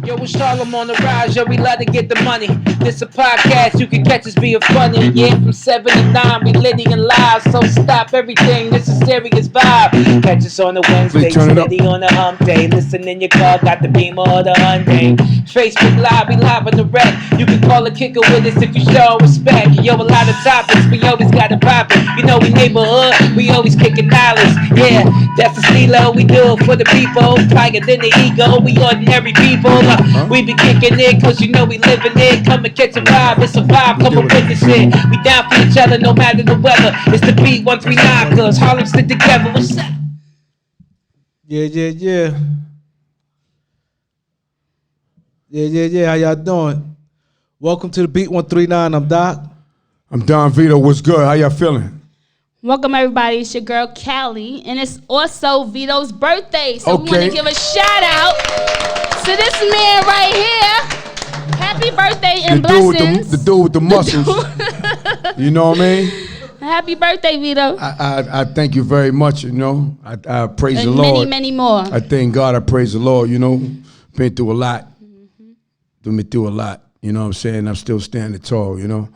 Yo, it's Harlem on the rise, yo, we love to get the money. This a podcast, you can catch us being funny. Yeah, from 79, we litty and live, so stop everything, this is serious vibe. Catch us on the Wednesday, steady on the hump day. Listen in your car, got the Beamer or the Hyundai. Facebook Live, we live on the rec. You can call a kicker with us if you show respect. Yo, a lot of topics, we always got it poppin'. You know we neighborhood, we always kicking dollars. Yeah, that's the stilo, we do it for the people. Higher than the ego, we ordinary people. We be kicking it, cause you know we living it. Come and catch a vibe, it's a vibe, come and witness it. We down for each other, no matter the weather. It's the beat 139, cause Harlem stick together. What's up? Yeah. How y'all doing? Welcome to the Beat 139. I'm Doc. I'm Don Vito. What's good? How y'all feeling? Welcome everybody. It's your girl Callie, and it's also Vito's birthday, so we want to give a shout out to this man right here. Happy birthday and blessings. The dude with the muscles. You know what I mean? Happy birthday, Vito. I thank you very much. You know, I praise and the Lord. Many more. I thank God. I praise the Lord. You know, been through a lot. Been through a lot. You know what I'm saying? I'm still standing tall. You know,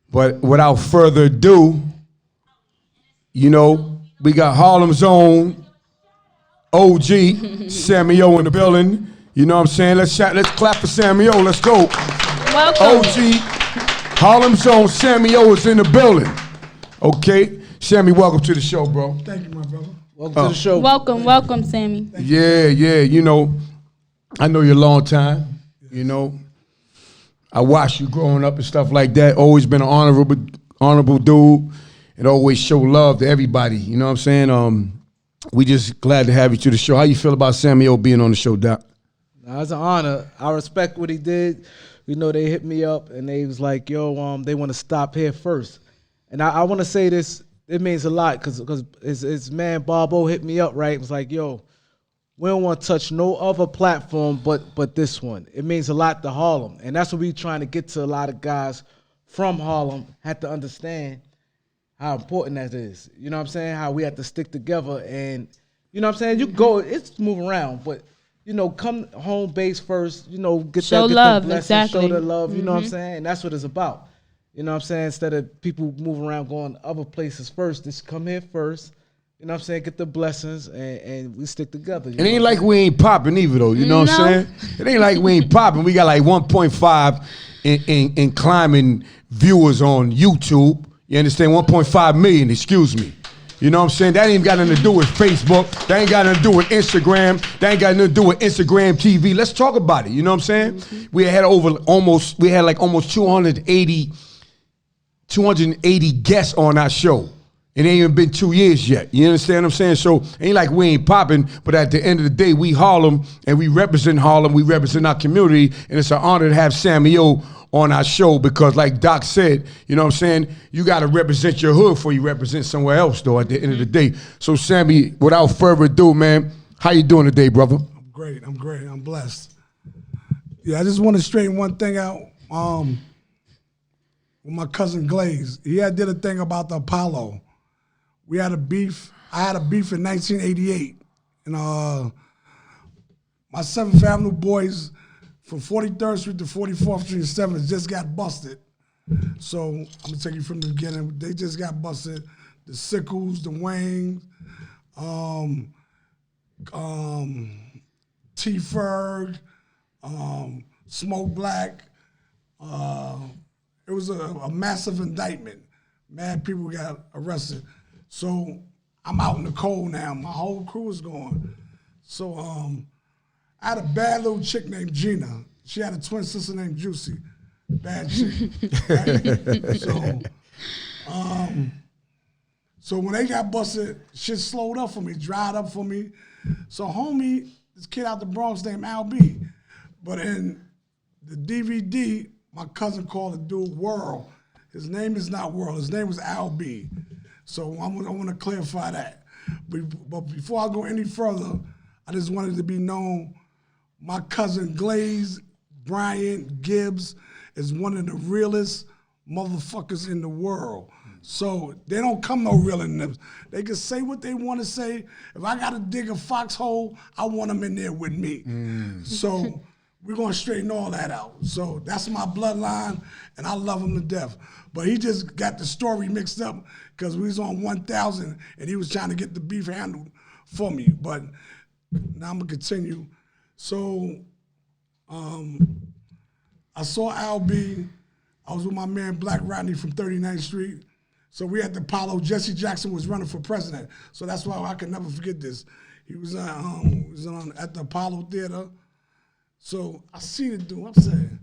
but without further ado. You know, we got Harlem's own OG, Sammy O in the building. You know what I'm saying? Let's clap for Sammy O. Let's go. Welcome. OG, Harlem's own Sammy O is in the building. Okay, Sammy, welcome to the show, bro. Thank you, my brother. Welcome to the show. Welcome, Sammy. Yeah. You know, I know you a long time. You know, I watched you growing up and stuff like that. Always been an honorable dude. And always show love to everybody. You know what I'm saying? We just glad to have you to the show. How you feel about Sammy O being on the show, Doc? It's an honor. I respect what he did. You know, they hit me up and they was like, yo, they want to stop here first. And I want to say this, it means a lot because his man Bob O hit me up, right? It was like, yo, we don't want to touch no other platform but this one. It means a lot to Harlem. And that's what we trying to get to a lot of guys from Harlem, had to understand how important that is. You know what I'm saying? How we have to stick together and, you know what I'm saying? You go, it's moving around, but, you know, come home base first, you know, show love, exactly. Show the love, you know what I'm saying? And that's what it's about. You know what I'm saying? Instead of people moving around going other places first, just come here first, you know what I'm saying? Get the blessings and we stick together. It ain't like we ain't popping either though, you know what I'm saying? It ain't like we ain't popping. We got like 1.5 in climbing viewers on YouTube. You understand? 1.5 million, excuse me. You know what I'm saying? That ain't got nothing to do with Facebook. That ain't got nothing to do with Instagram. That ain't got nothing to do with Instagram TV. Let's talk about it. You know what I'm saying? We had almost 280 guests on our show. It ain't even been 2 years yet. You understand what I'm saying? So it ain't like we ain't popping, but at the end of the day, we Harlem and we represent Harlem. We represent our community, and it's an honor to have Sammy O on our show because like Doc said, you know what I'm saying, you got to represent your hood before you represent somewhere else though at the end of the day. So Sammy, without further ado, man, how you doing today, brother? I'm great, I'm blessed. Yeah, I just want to straighten one thing out with my cousin Glaze. He had did a thing about the Apollo. We had a beef, I had a beef in 1988 and my 7th Avenue boys from 43rd Street to 44th Street and 7th just got busted. So I'm gonna take you from the beginning. They just got busted. The Sickles, the Waynes, T. Ferg, Smoke Black. It was a massive indictment. Mad people got arrested. So I'm out in the cold now. My whole crew is gone. So I had a bad little chick named Gina. She had a twin sister named Juicy. Bad chick. Right? So when they got busted, shit slowed up for me, dried up for me. So homie, this kid out the Bronx named Al B. But in the DVD, my cousin called the dude World. His name is not World, his name was Al B. So I want to clarify that. But before I go any further, I just wanted to be known, my cousin Glaze, Bryant Gibbs, is one of the realest motherfuckers in the world. So they don't come no real in them. They can say what they want to say. If I got to dig a foxhole, I want them in there with me. So we're gonna straighten all that out. So that's my bloodline, and I love him to death. But he just got the story mixed up because we was on 1,000 and he was trying to get the beef handled for me. But now I'm gonna continue. So I saw Al B. I was with my man Black Rodney from 39th Street. So we at the Apollo. Jesse Jackson was running for president. So that's why I can never forget this. He was at the Apollo Theater. So I see the dude, I'm saying.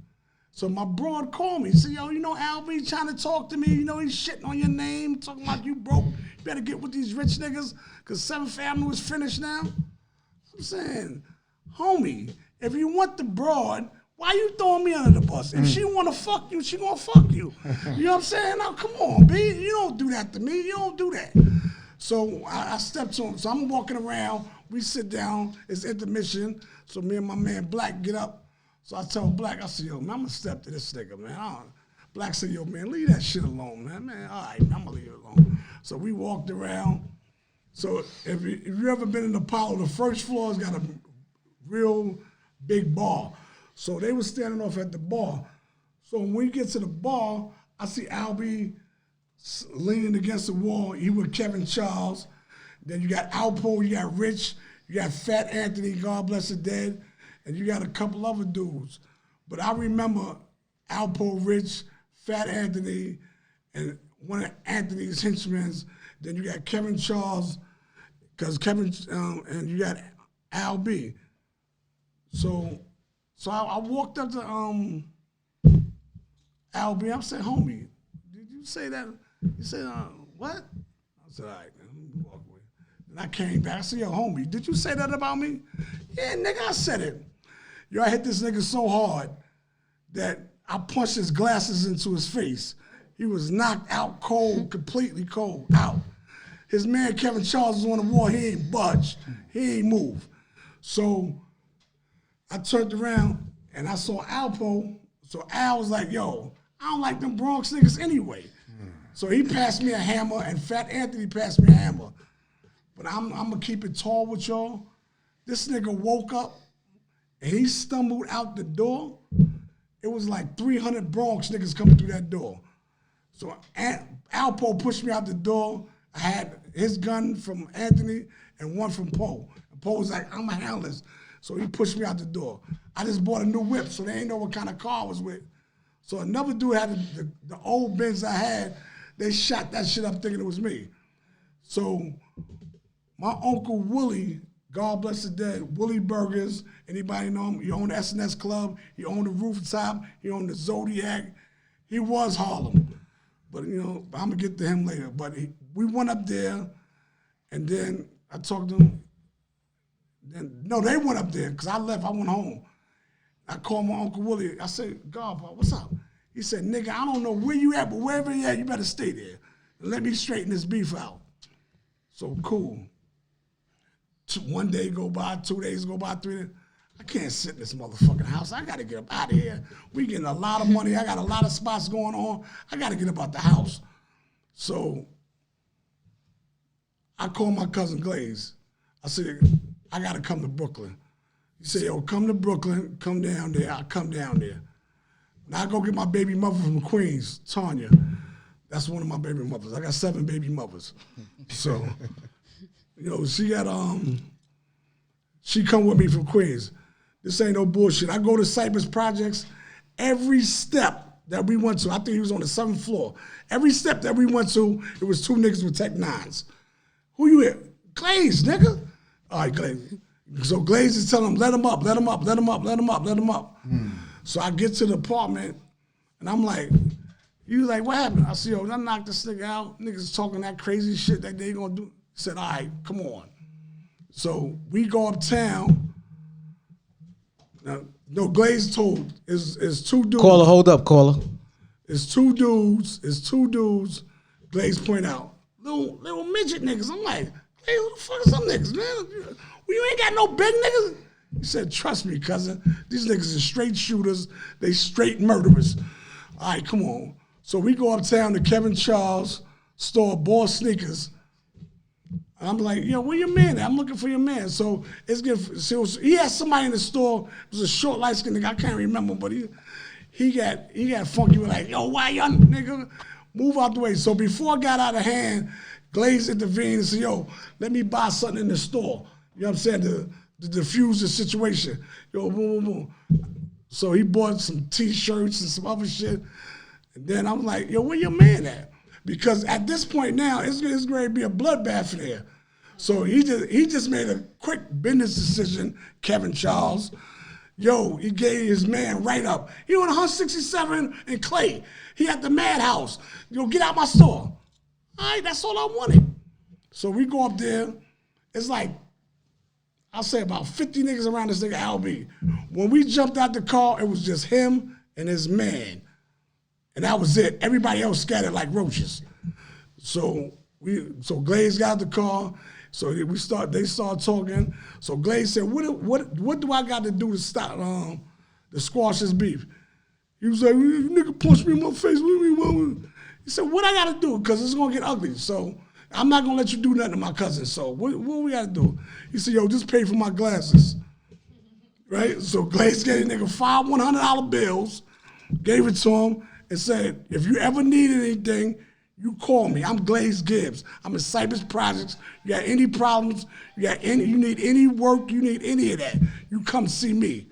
So my broad called me. He said, yo, you know Al B trying to talk to me. You know he's shitting on your name, talking about you broke. You better get with these rich niggas because 7th Avenue is finished now. I'm saying, homie, if you want the broad, why you throwing me under the bus? If she want to fuck you, she gonna fuck you. You know what I'm saying? Now, come on, B. You don't do that to me. You don't do that. So I stepped to him. So I'm walking around. We sit down. It's intermission. So me and my man Black get up. So I tell Black, I said, yo, man, I'm going to step to this nigga, man. Black said, yo, man, leave that shit alone, man. Man, all right, I'm going to leave it alone. So we walked around. So if you ever been in Apollo, the first floor has got a real big bar. So they were standing off at the bar. So when we get to the bar, I see Albie leaning against the wall. He with Kevin Charles. Then you got Alpo, you got Rich, you got Fat Anthony, God bless the dead, and you got a couple other dudes. But I remember Alpo, Rich, Fat Anthony, and one of Anthony's henchmen. Then you got Kevin Charles, because Kevin, and you got Al B. So I walked up to Al B. I said, homie, did you say that? He said, what? I said, all right, man, let me walk away. And I came back. I said, yo, homie, did you say that about me? Yeah, nigga, I said it. Yo, I hit this nigga so hard that I punched his glasses into his face. He was knocked out cold, completely cold, out. His man Kevin Charles was on the wall. He ain't budged. He ain't moved. So I turned around and I saw Alpo. So Al was like, yo, I don't like them Bronx niggas anyway. So he passed me a hammer and Fat Anthony passed me a hammer. But I'm gonna keep it tall with y'all. This nigga woke up and he stumbled out the door. It was like 300 Bronx niggas coming through that door. So Alpo pushed me out the door. I had his gun from Anthony and one from Poe. And Poe was like, I'm a handless. So he pushed me out the door. I just bought a new whip, so they ain't know what kind of car I was with. So another dude had the old Benz I had. They shot that shit up thinking it was me. So my Uncle Willie, God bless the dead, Willie Burgers, anybody know him? He owned the SNS Club, he owned the Rooftop, he owned the Zodiac. He was Harlem. But, you know, I'm going to get to him later. But we went up there, and then I talked to him. No, they went up there, because I left, I went home. I called my Uncle Willie. I said, God, what's up? He said, nigga, I don't know where you at, but wherever you at, you better stay there. And let me straighten this beef out. So, cool. One day go by, 2 days go by, 3 days. I can't sit in this motherfucking house. I got to get up out of here. We getting a lot of money. I got a lot of spots going on. I got to get up out the house. So I called my cousin Glaze. I said, I got to come to Brooklyn. He said, yo, come to Brooklyn, come down there. I'll come down there. Now I go get my baby mother from Queens, Tanya. That's one of my baby mothers. I got 7 baby mothers. So, you know, she come with me from Queens. This ain't no bullshit. I go to Cypress Projects. Every step that we went to, I think he was on the 7th floor. Every step that we went to, it was 2 niggas with Tech 9s. Who you with? Glaze, nigga. All right, Glaze. So Glaze is telling him, let him up, let him up, let him up, let him up, let him up. So I get to the apartment, and I'm like, he was like, what happened? I said, yo, I knocked this nigga out. Niggas talking that crazy shit that they gonna do. He said, all right, come on. So we go uptown. Now, no, Glaze told is 2 dudes. Caller, hold up, caller. It's 2 dudes. It's 2 dudes. Glaze point out, little midget niggas. I'm like, hey, who the fuck is some niggas, man? You ain't got no big niggas. He said, trust me, cousin. These niggas are straight shooters. They straight murderers. All right, come on. So we go uptown to Kevin Charles' store, Ball Sneakers. And I'm like, yo, where your man at? I'm looking for your man. So it's good. So he had somebody in the store. It was a short, light-skinned nigga. I can't remember, but he got funky. With like, yo, why young nigga? Move out the way. So before it got out of hand, Glaze intervened and said, yo, let me buy something in the store. You know what I'm saying? To diffuse the situation. Yo, boom, boom, boom. So he bought some T-shirts and some other shit. And then I'm like, yo, where your man at? Because at this point now, it's going to be a bloodbath in there. So he just made a quick business decision, Kevin Charles. Yo, he gave his man right up. He on 167 in Clay. He at the Madhouse. Yo, get out my store. All right, that's all I wanted. So we go up there. It's like, I'll say about 50 niggas around this nigga LB. When we jumped out the car, it was just him and his man. And that was it. Everybody else scattered like roaches. So Glaze got the car. So they started talking. So Glaze said, what do I got to do to stop to squash this beef? He was like, you nigga punched me in my face. He said, what I got to do? Because it's going to get ugly. So I'm not going to let you do nothing to my cousin. So what we got to do? He said, yo, just pay for my glasses. Right? So Glaze gave the nigga 5 $100 bills, gave it to him, and said, if you ever need anything, you call me. I'm Glaze Gibbs. I'm in Cypress Projects. You got any problems, you need any work, you need any of that, you come see me.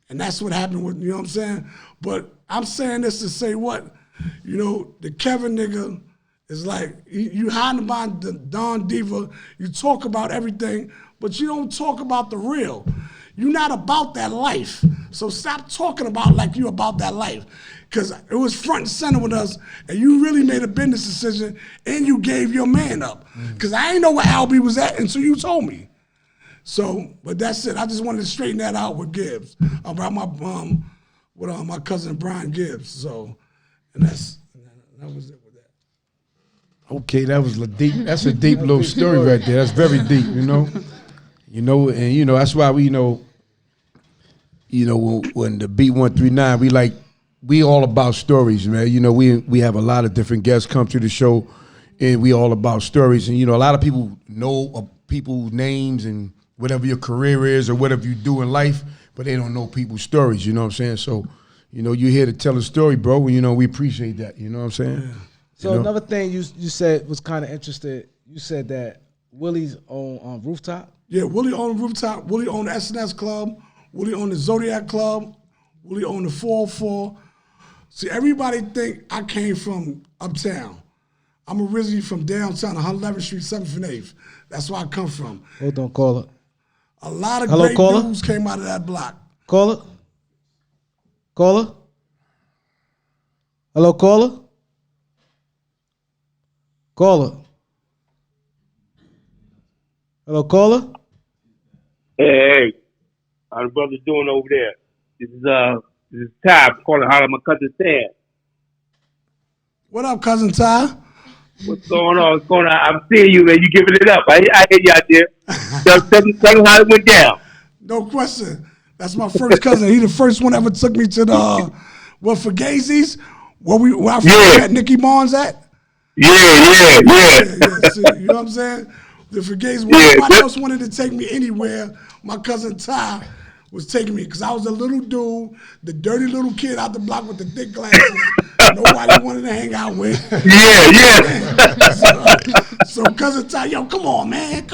And that's what happened with, you know what I'm saying? But I'm saying this to say what? You know, the Kevin nigga is like, you hiding behind the Don Diva, you talk about everything, but you don't talk about the real. You're not about that life. So stop talking about like you about that life. Because it was front and center with us, and you really made a business decision, and you gave your man up. Because I didn't know where Albie was at until you told me. So, but that's it. I just wanted to straighten that out with Gibbs about my cousin Brian Gibbs. So, and that was it with that. Okay, that's a deep little story right there. That's very deep, you know. And that's why we when the B139, we all about stories, man. You know, we have a lot of different guests come to the show, and we all about stories. And a lot of people know people's names and whatever your career is or whatever you do in life, but they don't know people's stories. You know what I'm saying? So, you're here to tell a story, bro. We appreciate that. You know what I'm saying? Yeah. So another thing you said was kind of interesting. You said that Willie's on Rooftop. Yeah, Willie owned Rooftop. Willie owned the SNS Club. Willie owned the Zodiac Club. Willie owned the 404. See, everybody think I came from uptown. I'm originally from downtown, 111th Street, 7th and 8th. That's where I come from. Hold on, caller. A lot of great dudes came out of that block. Caller? Caller? Hello, caller? Caller? Hello, caller? Hey, how the brothers doing over there? This is Ty calling HARLEM, my cousin Sam. What up, cousin Ty? What's going on? What's going on? I'm seeing you, man. You giving it up. I hear you out there. Tell them how it went down. No question. That's my first cousin. He the first one ever took me to the for Gazy's, where I first met Nicky Barnes at. Yeah. See, you know what I'm saying? The Fugazi, nobody else wanted to take me anywhere. My cousin Ty was taking me because I was a little dude, the dirty little kid out the block with the thick glasses. Nobody wanted to hang out with. Yeah. So cousin Ty, yo, come on, man,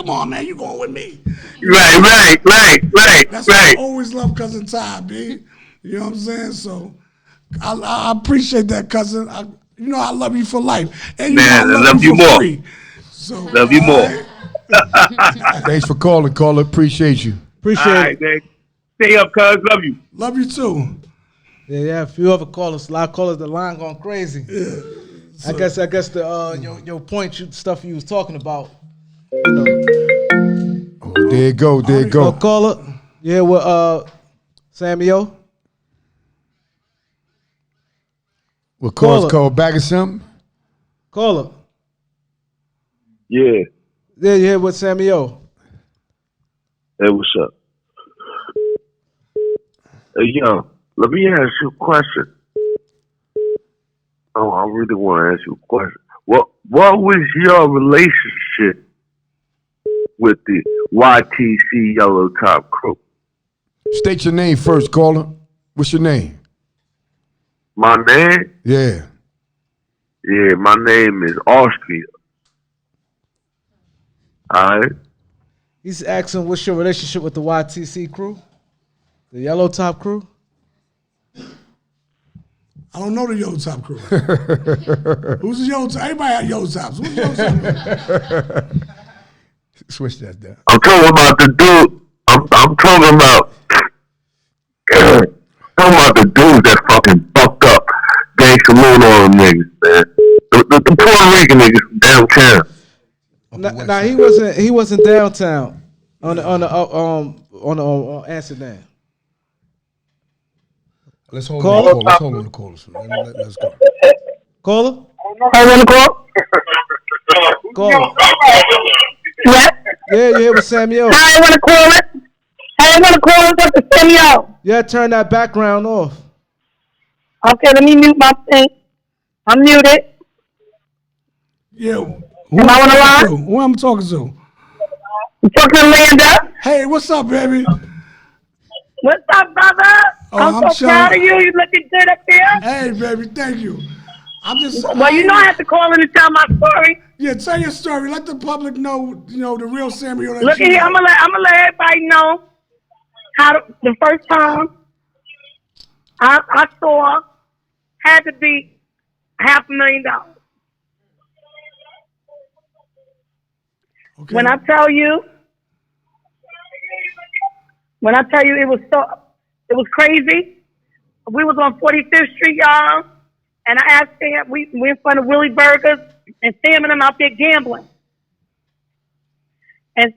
you going with me? Right. That's why I always love cousin Ty, B. You know what I'm saying? So I appreciate that, cousin. I love you for life, and I love you more. Free. So love you more. Thanks for calling, caller. Appreciate you. Appreciate it. Man. Stay up, cuz. Love you. Love you too. Yeah. If you ever call us, a lot of callers, the line going crazy. Yeah. So, I guess the your point, stuff you was talking about. Oh, there you go. Oh, caller. Yeah, with Sammy O. What call back or something? Caller. Yeah. Yeah, you here with Sammy O. Hey, what's up? Hey, yo, let me ask you a question. Oh, I really want to ask you a question. What was your relationship with the YTC Yellow Top crew. State your name first, caller. What's your name? My name? Yeah. Yeah, my name is Austria. Alright? He's asking, what's your relationship with the YTC crew? The Yellow Top crew? I don't know the Yellow Top crew. Who's the Yellow Top? Everybody had Yellow Tops. Who's the Yellow Top crew? Switch that down. I'm talking about the dude. I'm talking about the dudes that fucking fucked up Gangsta Moon on them niggas, man. The Puerto Rican niggas downtown. Nah, he wasn't downtown on Amsterdam. Let's hold Caller? on. Let's hold on the callers. Let's go. Caller? I want to call. Caller. What? Yeah, you here with Samuel. I want to call it. I want to call it up to Samuel. Yeah, turn that background off. Okay, let me mute my thing. I'm muted. Yeah. Am I on the line? Who am I talking to? I'm talking to Linda. Hey, what's up, baby? What's up, brother? Oh, I'm so chilling. proud of you. You looking good up there. Hey, baby, thank you. I'm just. Well, you know I have to call in and tell my story. Yeah, tell your story. Let the public know, the real Samuel. that Look you at here. know. I'm gonna let everybody know how the first time I saw had to be $500,000. Okay. When I tell you it was crazy. We was on 45th Street, y'all, and I asked Sam, we in front of Willie Burgers, and Sam and them out there gambling. And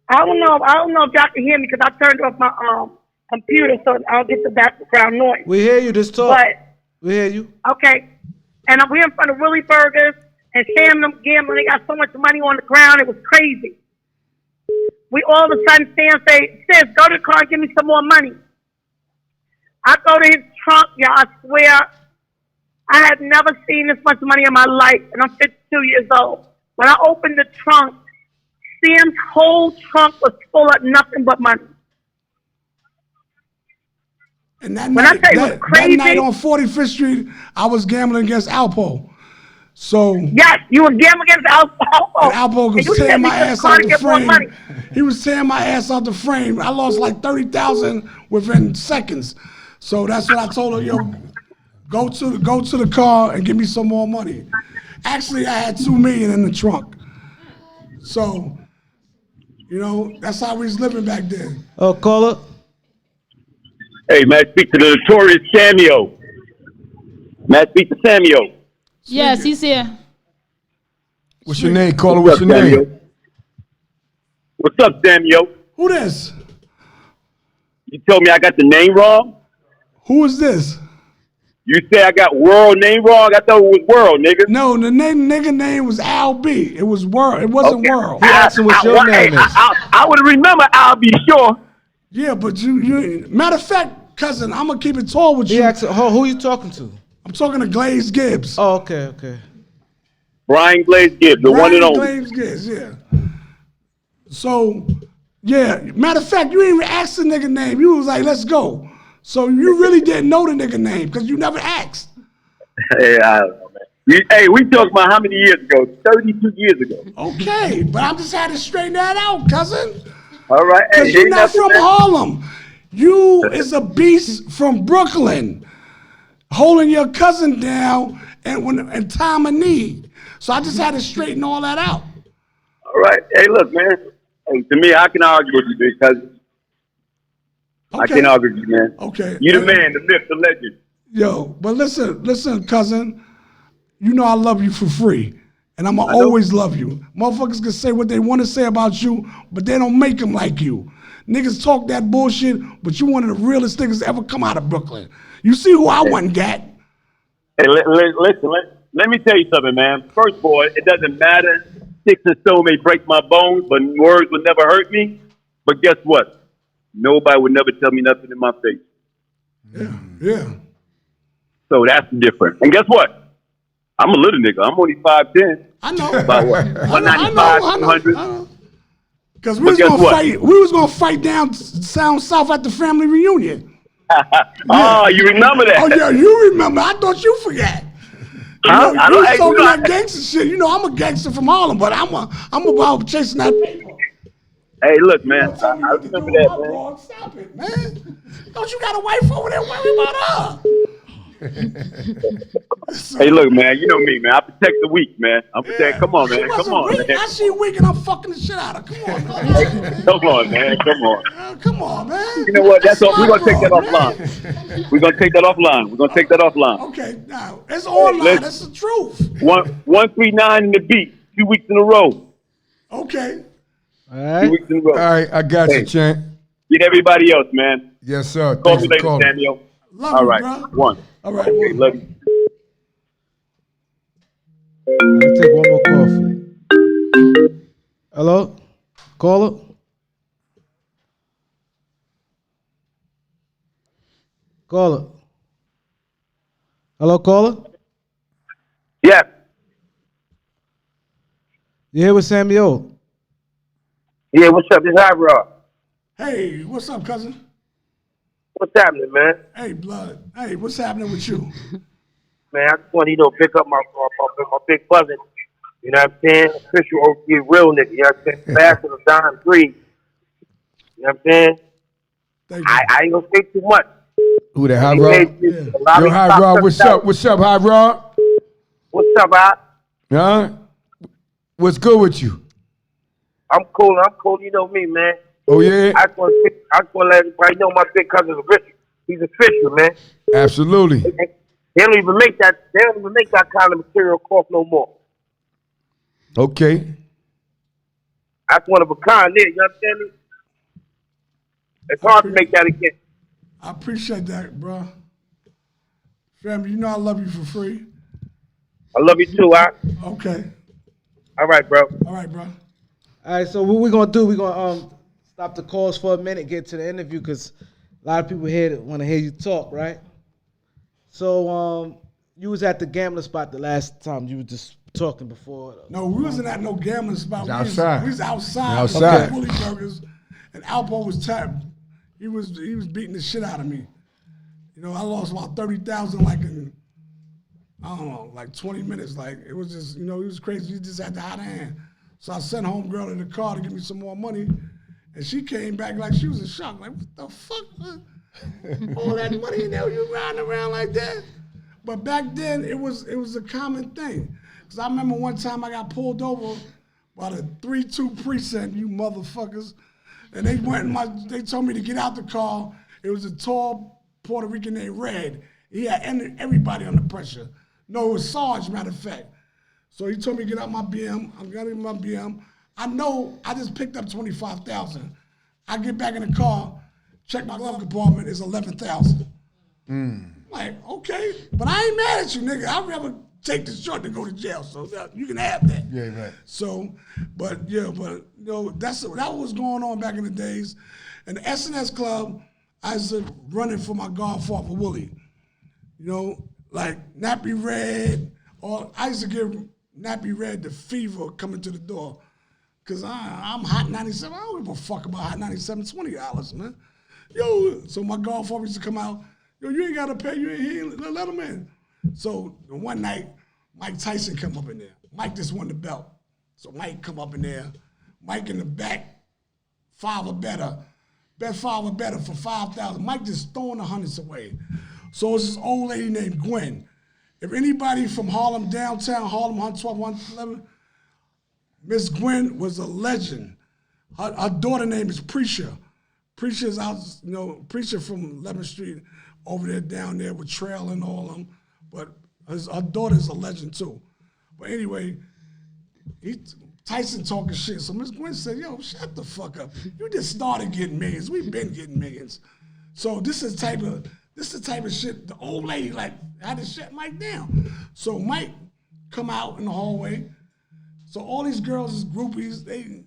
I don't know if y'all can hear me because I turned off my computer so I don't get the background noise. We hear you. Just talk. But We hear you. okay, and we're in front of Willie Burgers, and Sam and them gambling. They got so much money on the ground, it was crazy. We all of a sudden, Sam say, "Sis, go to the car and give me some more money." I go to his trunk, y'all. I swear, I had never seen this much money in my life, and I'm 52 years old. When I opened the trunk, Sam's whole trunk was full of nothing but money. And that When night, I tell you it was that crazy- night on 45th Street, I was gambling against Alpo. So Yes, you was gambling against Alpo. and Alpo And was you tearing sent me my to the ass car out to the get more frame. money. He was tearing my ass out the frame. I lost like 30,000 within seconds. So that's what I told her, yo, go to the car and give me some more money. Actually, I had $2 million in the trunk. So, that's how we was living back then. Oh, caller. Hey, man, speak to the notorious Samuel. Man, speak to Samuel. Yes, he's here. What's your name, caller? What's your Samuel? name? What's up, Samuel? Who this? You told me I got the name wrong? Who is this? You say I got world name wrong? I thought it was world, nigga. No, the nigga name was Al B. It was World. It wasn't Okay. World. He asking what your name is. I would remember, I'll be sure. Yeah, but you matter of fact, cousin, I'm gonna keep it tall with He you. asking, who you talking to? I'm talking to Glaze Gibbs. Oh, okay. Brian Glaze Gibbs, the one and only. Glaze Gibbs, yeah. So, yeah, matter of fact, you didn't even ask the nigga name. You was like, let's go. So you really didn't know the nigga name because you never asked. Hey, I don't know, man. We talked about how many years ago? 32 years ago. Okay, but I'm just had to straighten that out, cousin. All right. Hey, Because you're ain't not nothing, from man. Harlem. You is a beast from Brooklyn, holding your cousin down and when in time of need. So I just had to straighten all that out. All right. Hey, look, man. Hey, to me, I can argue with you because I Okay. can argue with you, man. Okay. You the man, the myth, the legend. Yo, but listen, cousin. You know I love you for free. And I'ma know. always love you. Motherfuckers can say what they want to say about you, but they don't make them like you. Niggas talk that bullshit, but you one of the realest niggas to ever come out of Brooklyn. You see who I went got? Hey, listen, let me tell you something, man. First of all, it doesn't matter. Sticks and stone may break my bones, but words would never hurt me. But guess what? Nobody would never tell me nothing in my face. Yeah. So that's different. And guess what? I'm a little nigga. I'm only 5'10". I know. About what? 195, 200. Because we was gonna fight down Sound South at the family reunion. Oh, you remember that? Oh yeah, you remember. I thought you forgot. Huh? You was talking that gangster shit. You know, I'm a gangster from Harlem, but I'm about chasing that paper. Hey, look, man. Tell me I what to remember do with that, my man. broad. Stop it, man. Don't you got a wife over there worry about her? Hey, look, man. You know me, man. I protect the weak, man. I protect. Come on, man. Come on, weak. man. I see weak and I'm fucking the shit out of her. Come on, man. Come on, man. Come on. Come on, man. You know what? That's all. We're my gonna take that broad, offline. We're gonna take that offline. We're gonna take that offline. Okay, now it's online. That's the truth. 139 in the beat. 2 weeks in a row. Okay. All 2 right. weeks in a row. All right, I got you, champ. Get everybody else, man. Yes, sir. Call Thanks me for later, calling. Samuel. Love All you, right. bro. One. All right. Okay, love you. Let me take one more call for you. Hello? Caller? Caller? Hello, caller? Yeah. You here with Samuel? Yeah, what's up? This is Hot Rod. Hey, what's up, cousin? What's happening, man? Hey, blood. Hey, what's happening with you? Man, I just want to, pick up my big cousin. You know what I'm saying? Official OG real nigga. You know what I'm saying? Fast and Don 3. You know what I'm saying? Thank you. I ain't gonna say too much. Who the Hot Rod? Yo, Hot Rod, what's up? What's up, Hot Rod? What's up, Hot? Huh? What's good with you? I'm cool. You know me, man. Oh, yeah? I just want to let everybody know my big cousin's official. He's official, man. Absolutely. They don't even make that. They don't even make that kind of material cost no more. Okay. That's one of a kind there. You understand me? It's hard to make that again. I appreciate that, bro. Family, you know I love you for free. I love you too, Hot. Okay. All right, bro. All right, bro. All right, so what we're going to do, we're going to stop the calls for a minute, get to the interview, because a lot of people here want to hear you talk, right? So you was at the gambling spot the last time. You were just talking before. No, we wasn't at no gambling spot. We outside. was outside. Outside. Woolly Burgers, and Alpo was tired. He was beating the shit out of me. You know, I lost about 30,000 like in, I don't know, like 20 minutes. Like, it was just, you know, he was crazy. He just had the hot hand. So I sent homegirl to the car to give me some more money. And she came back like she was in shock. Like, what the fuck? All that money in there, you riding around like that? But back then, it was a common thing. Because I remember one time I got pulled over by the 3-2 precinct, you motherfuckers. And they they told me to get out the car. It was a tall Puerto Rican named Red. He had everybody under pressure. No, it was Sarge, matter of fact. So he told me to get out my BM. I'm getting in my BM. I know I just picked up 25,000. I get back in the car, check my glove compartment, it's 11,000. Like, okay, but I ain't mad at you, nigga. I'd rather take the short than go to jail, so you can have that. Yeah, right. So, you know, that was going on back in the days. And the SNS Club, I was running for my godfather, Willie. You know, like Nappy Red, or I used to give Nappy Red the fever coming to the door. Cause I'm Hot 97. I don't give a fuck about Hot 97, $20, man. Yo, so my godfather used to come out, yo, you ain't gotta pay, you ain't here, let him in. So one night, Mike Tyson come up in there. Mike just won the belt. So Mike come up in there. Mike in the back, 5 or better. Bet 5 or better for 5,000. Mike just throwing the hundreds away. So it's this old lady named Gwen. If anybody from Harlem, downtown, Harlem, 112, 111, Miss Gwen was a legend. Her daughter name is Precia. Precia's out, you know, Precia from 11th Street over there, down there with Trail and all of them. But her daughter's a legend too. But anyway, Tyson talking shit. So Miss Gwen said, yo, shut the fuck up. You just started getting millions. We've been getting millions. So this is the type of shit the old lady like had to shut Mike down. So Mike come out in the hallway. So all these girls is groupies, they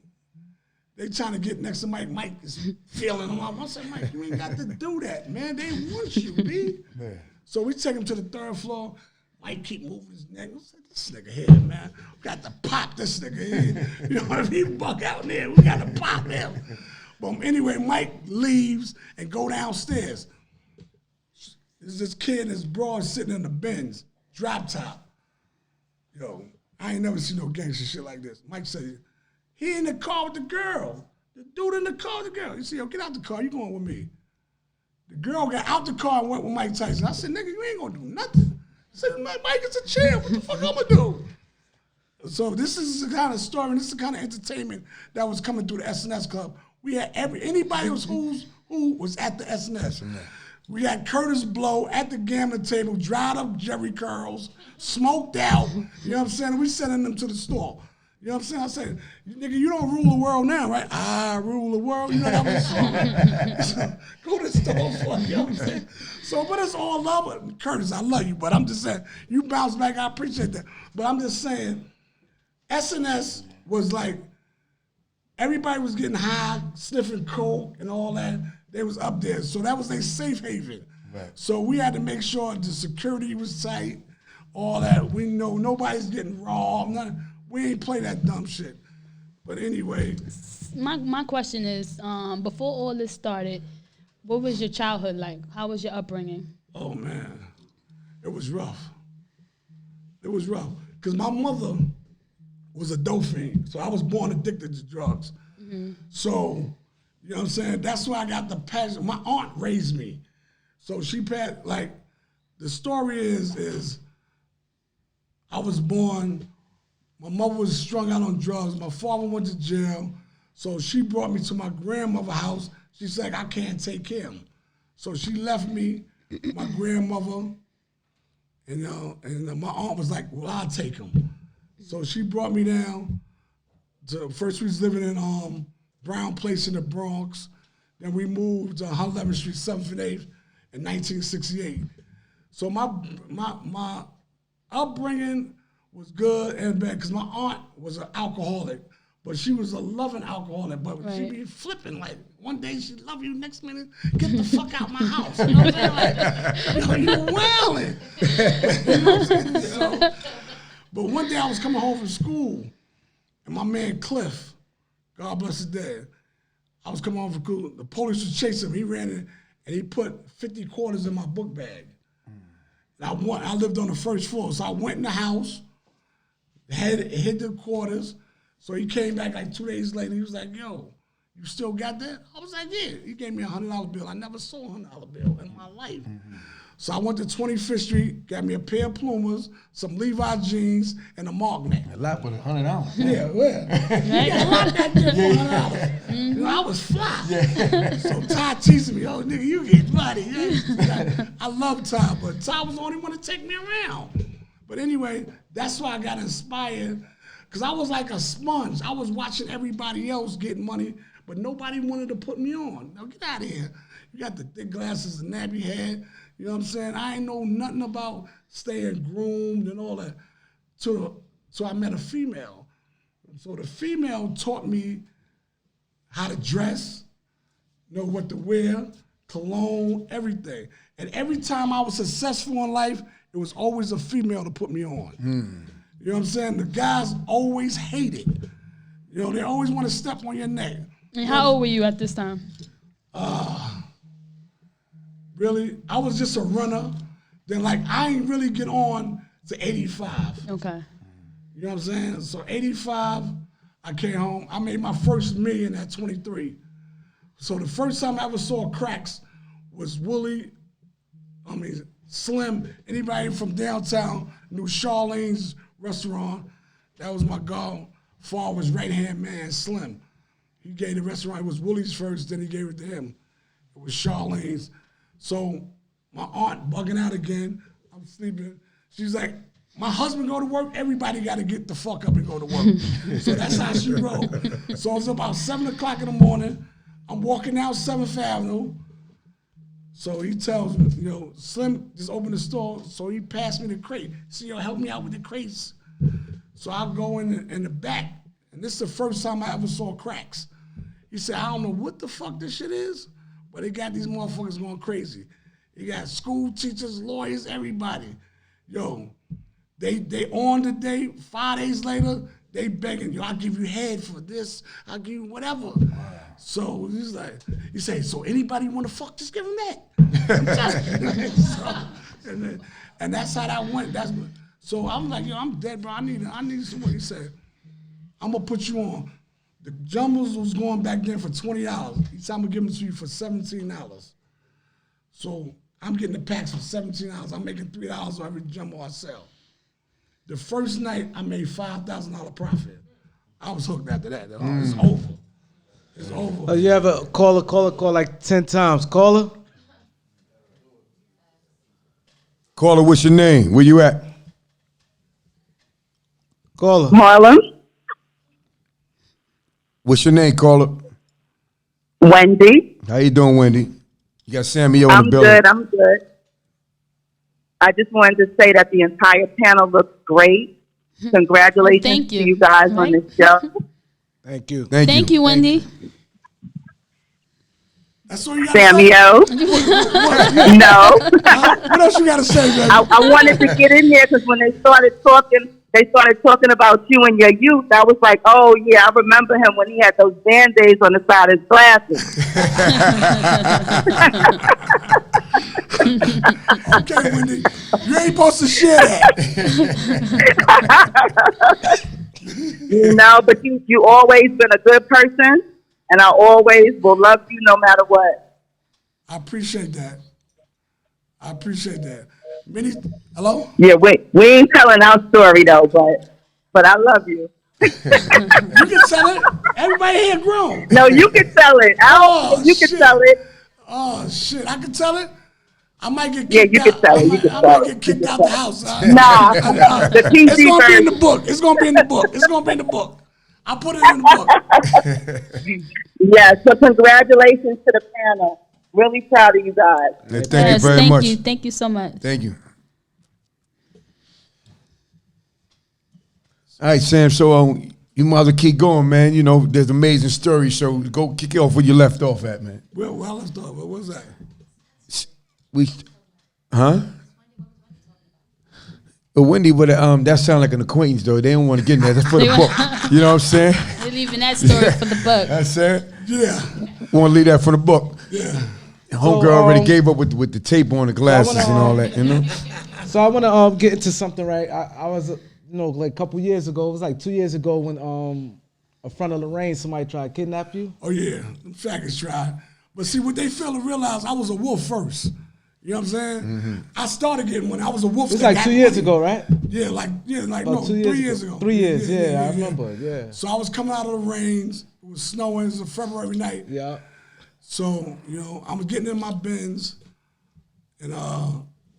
trying to get next to Mike. Mike is feeling them up. I said, Mike, you ain't got to do that, man. They want you, B. Man. So we take him to the 3rd floor. Mike keep moving his neck. I said, this nigga here, man. We got to pop this nigga here. You know what I mean? Buck out there. We got to pop him. But anyway, Mike leaves and go downstairs. There's this kid, this broad sitting in the Benz, drop top. Yo, I ain't never seen no gangster shit like this. Mike said, he in the car with the girl. The dude in the car with the girl. He said, yo, get out the car. You going with me. The girl got out the car and went with Mike Tyson. I said, nigga, you ain't gonna do nothing. I said, Mike, it's a chill. What the fuck I'm gonna do? So this is the kind of story, and this is the kind of entertainment that was coming through the SNS Club. We had anybody who was at the SNS. We had Curtis Blow at the gambling table, dried up Jerry curls, smoked out. You know what I'm saying? We sending them to the store. You know what I'm saying? I said, nigga, you don't rule the world now, right? I rule the world. You know that was a song. Go to the store for it. You know what I'm saying? So, but it's all love. Curtis, I love you, but I'm just saying, you bounce back, I appreciate that. But I'm just saying, SNS was like, everybody was getting high, sniffing coke and all that. They was up there. So that was their safe haven. Right. So we had to make sure the security was tight, all that. We know nobody's getting robbed. We ain't play that dumb shit. But anyway. My question is, before all this started, what was your childhood like? How was your upbringing? Oh, man. It was rough. It was rough. Because my mother was a dope fiend. So I was born addicted to drugs. Mm-hmm. So, you know what I'm saying? That's why I got the passion. My aunt raised me. So she passed, like, the story is I was born, my mother was strung out on drugs. My father went to jail. So she brought me to my grandmother's house. She said, I can't take care of him. So she left me, my grandmother, and my aunt was like, well, I'll take him. So she brought me down to, first we was living in Brown Place in the Bronx. Then we moved to 111th Street, 7th and 8th in 1968. So my upbringing was good and bad because my aunt was an alcoholic, but she was a loving alcoholic, but right. She be flipping. Like, one day she love you, next minute, get the fuck out my house. You know what I'm saying? Like, you wailing. You know what I'm saying? So, but one day I was coming home from school, and my man Cliff, God bless his dad, I was coming home from school. The police was chasing him. He ran in, and he put 50 quarters in my book bag. And I lived on the first floor, so I went in the house, hid the quarters. So he came back like 2 days later. He was like, yo, you still got that? I was like, yeah. He gave me a $100 bill. I never saw a $100 bill in my life. Mm-hmm. So I went to 25th Street, got me a pair of Pumas, some Levi jeans, and a Markman. A lot with $100. Yeah, well. Yeah, a lot back there for $100. Mm-hmm. You know, I was fly. Yeah. So Ty teasing me, oh, nigga, you get money. Yeah. I love Ty, but Ty was the only one to take me around. But anyway, that's why I got inspired, because I was like a sponge. I was watching everybody else getting money, but nobody wanted to put me on. Now, get out of here. You got the thick glasses and nappy head. You know what I'm saying? I ain't know nothing about staying groomed and all that. So I met a female. So the female taught me how to dress, know what to wear, cologne, everything. And every time I was successful in life, it was always a female to put me on. Mm. You know what I'm saying? The guys always hate it. You know, they always want to step on your neck. And how old were you at this time? Really, I was just a runner. Then, like, I ain't really get on to 85. Okay. You know what I'm saying? So 85, I came home. I made my first million at 23. So the first time I ever saw cracks was Slim. Anybody from downtown knew Charlene's restaurant. That was my godfather's right-hand man, Slim. He gave the restaurant, it was Willie's first, then he gave it to him. It was Charlene's. So my aunt bugging out again. I'm sleeping. She's like, my husband go to work, everybody got to get the fuck up and go to work. So that's how she rolled. So it's about 7 o'clock in the morning. I'm walking out 7th Avenue. So he tells me, you know, Slim just opened the store. So he passed me the crate. So, yo, help me out with the crates. So I go in the back. And this is the first time I ever saw cracks. He said, I don't know what the fuck this shit is, but they got these motherfuckers going crazy. You got school teachers, lawyers, everybody. Yo, they on the day, 5 days later, they begging, yo, I'll give you head for this, I'll give you whatever. So he's like, he say, so anybody want to fuck, just give him that. And that's how that went. So I'm like, yo, I'm dead, bro. I need someone. He said, I'm gonna put you on. The jumbos was going back then for $20. He said, I'm gonna give them to you for $17. So I'm getting the packs for $17. I'm making $3 on every jumbo I sell. The first night, I made $5,000 profit. I was hooked after that. It's over. It's over. You have a call like 10 times. Caller? Caller, what's your name? Where you at? Caller. Harlem. What's your name, caller? Wendy. How you doing, Wendy? You got Sammy in the building. I'm good. I just wanted to say that the entire panel looks great. Congratulations to you guys on this show. Thank you. Thank you, Wendy. That's all you got Sammy to O. say? No. What else you got to say, baby? I wanted to get in there because when they started talking about you and your youth. I was like, oh, yeah, I remember him when he had those Band-Aids on the side of his glasses. Okay, Wendy, you ain't supposed to share that. No, but you always been a good person, and I always will love you no matter what. I appreciate that. Hello? Yeah, we ain't telling our story though, but I love you. You can tell it. Everybody here grown. No, you can tell it. You can tell it. Oh shit, I can tell it. I might get kicked Yeah, you out. can tell it. I might get kicked out the house. Nah, the PG It's gonna be in version. the book. It's gonna be in the book. I'll put it in the book. Yeah, so congratulations to the panel. Really proud of you guys. Yeah, thank you very much. Thank you so much. Thank you. All right, Sam. So you might as well keep going, man. You know, there's amazing stories. So go kick it off where you left off at, man. Well, let's talk. What was that? But Wendy, that sound like an acquaintance though. They don't want to get in there. That's for the book. You know what I'm saying? We're leaving that story for the book. That's it. Yeah. Want to leave that for the book. Yeah. Homegirl already gave up with the tape on the glasses and all that, you know? So I want to get into something, right? I was, like a couple years ago, it was like 2 years ago when in front of Lorraine, somebody tried to kidnap you. Oh, yeah. Them faggots tried. But see, what they failed to realize, I was a wolf first. You know what I'm saying? Mm-hmm. I started getting one. I was a wolf. It was like 2 years ago, right? Yeah, About 3 years ago. 3 years, yeah, I remember, yeah. So I was coming out of the rains. It was snowing. It was a February night. Yeah. So, I was getting in my Benz, and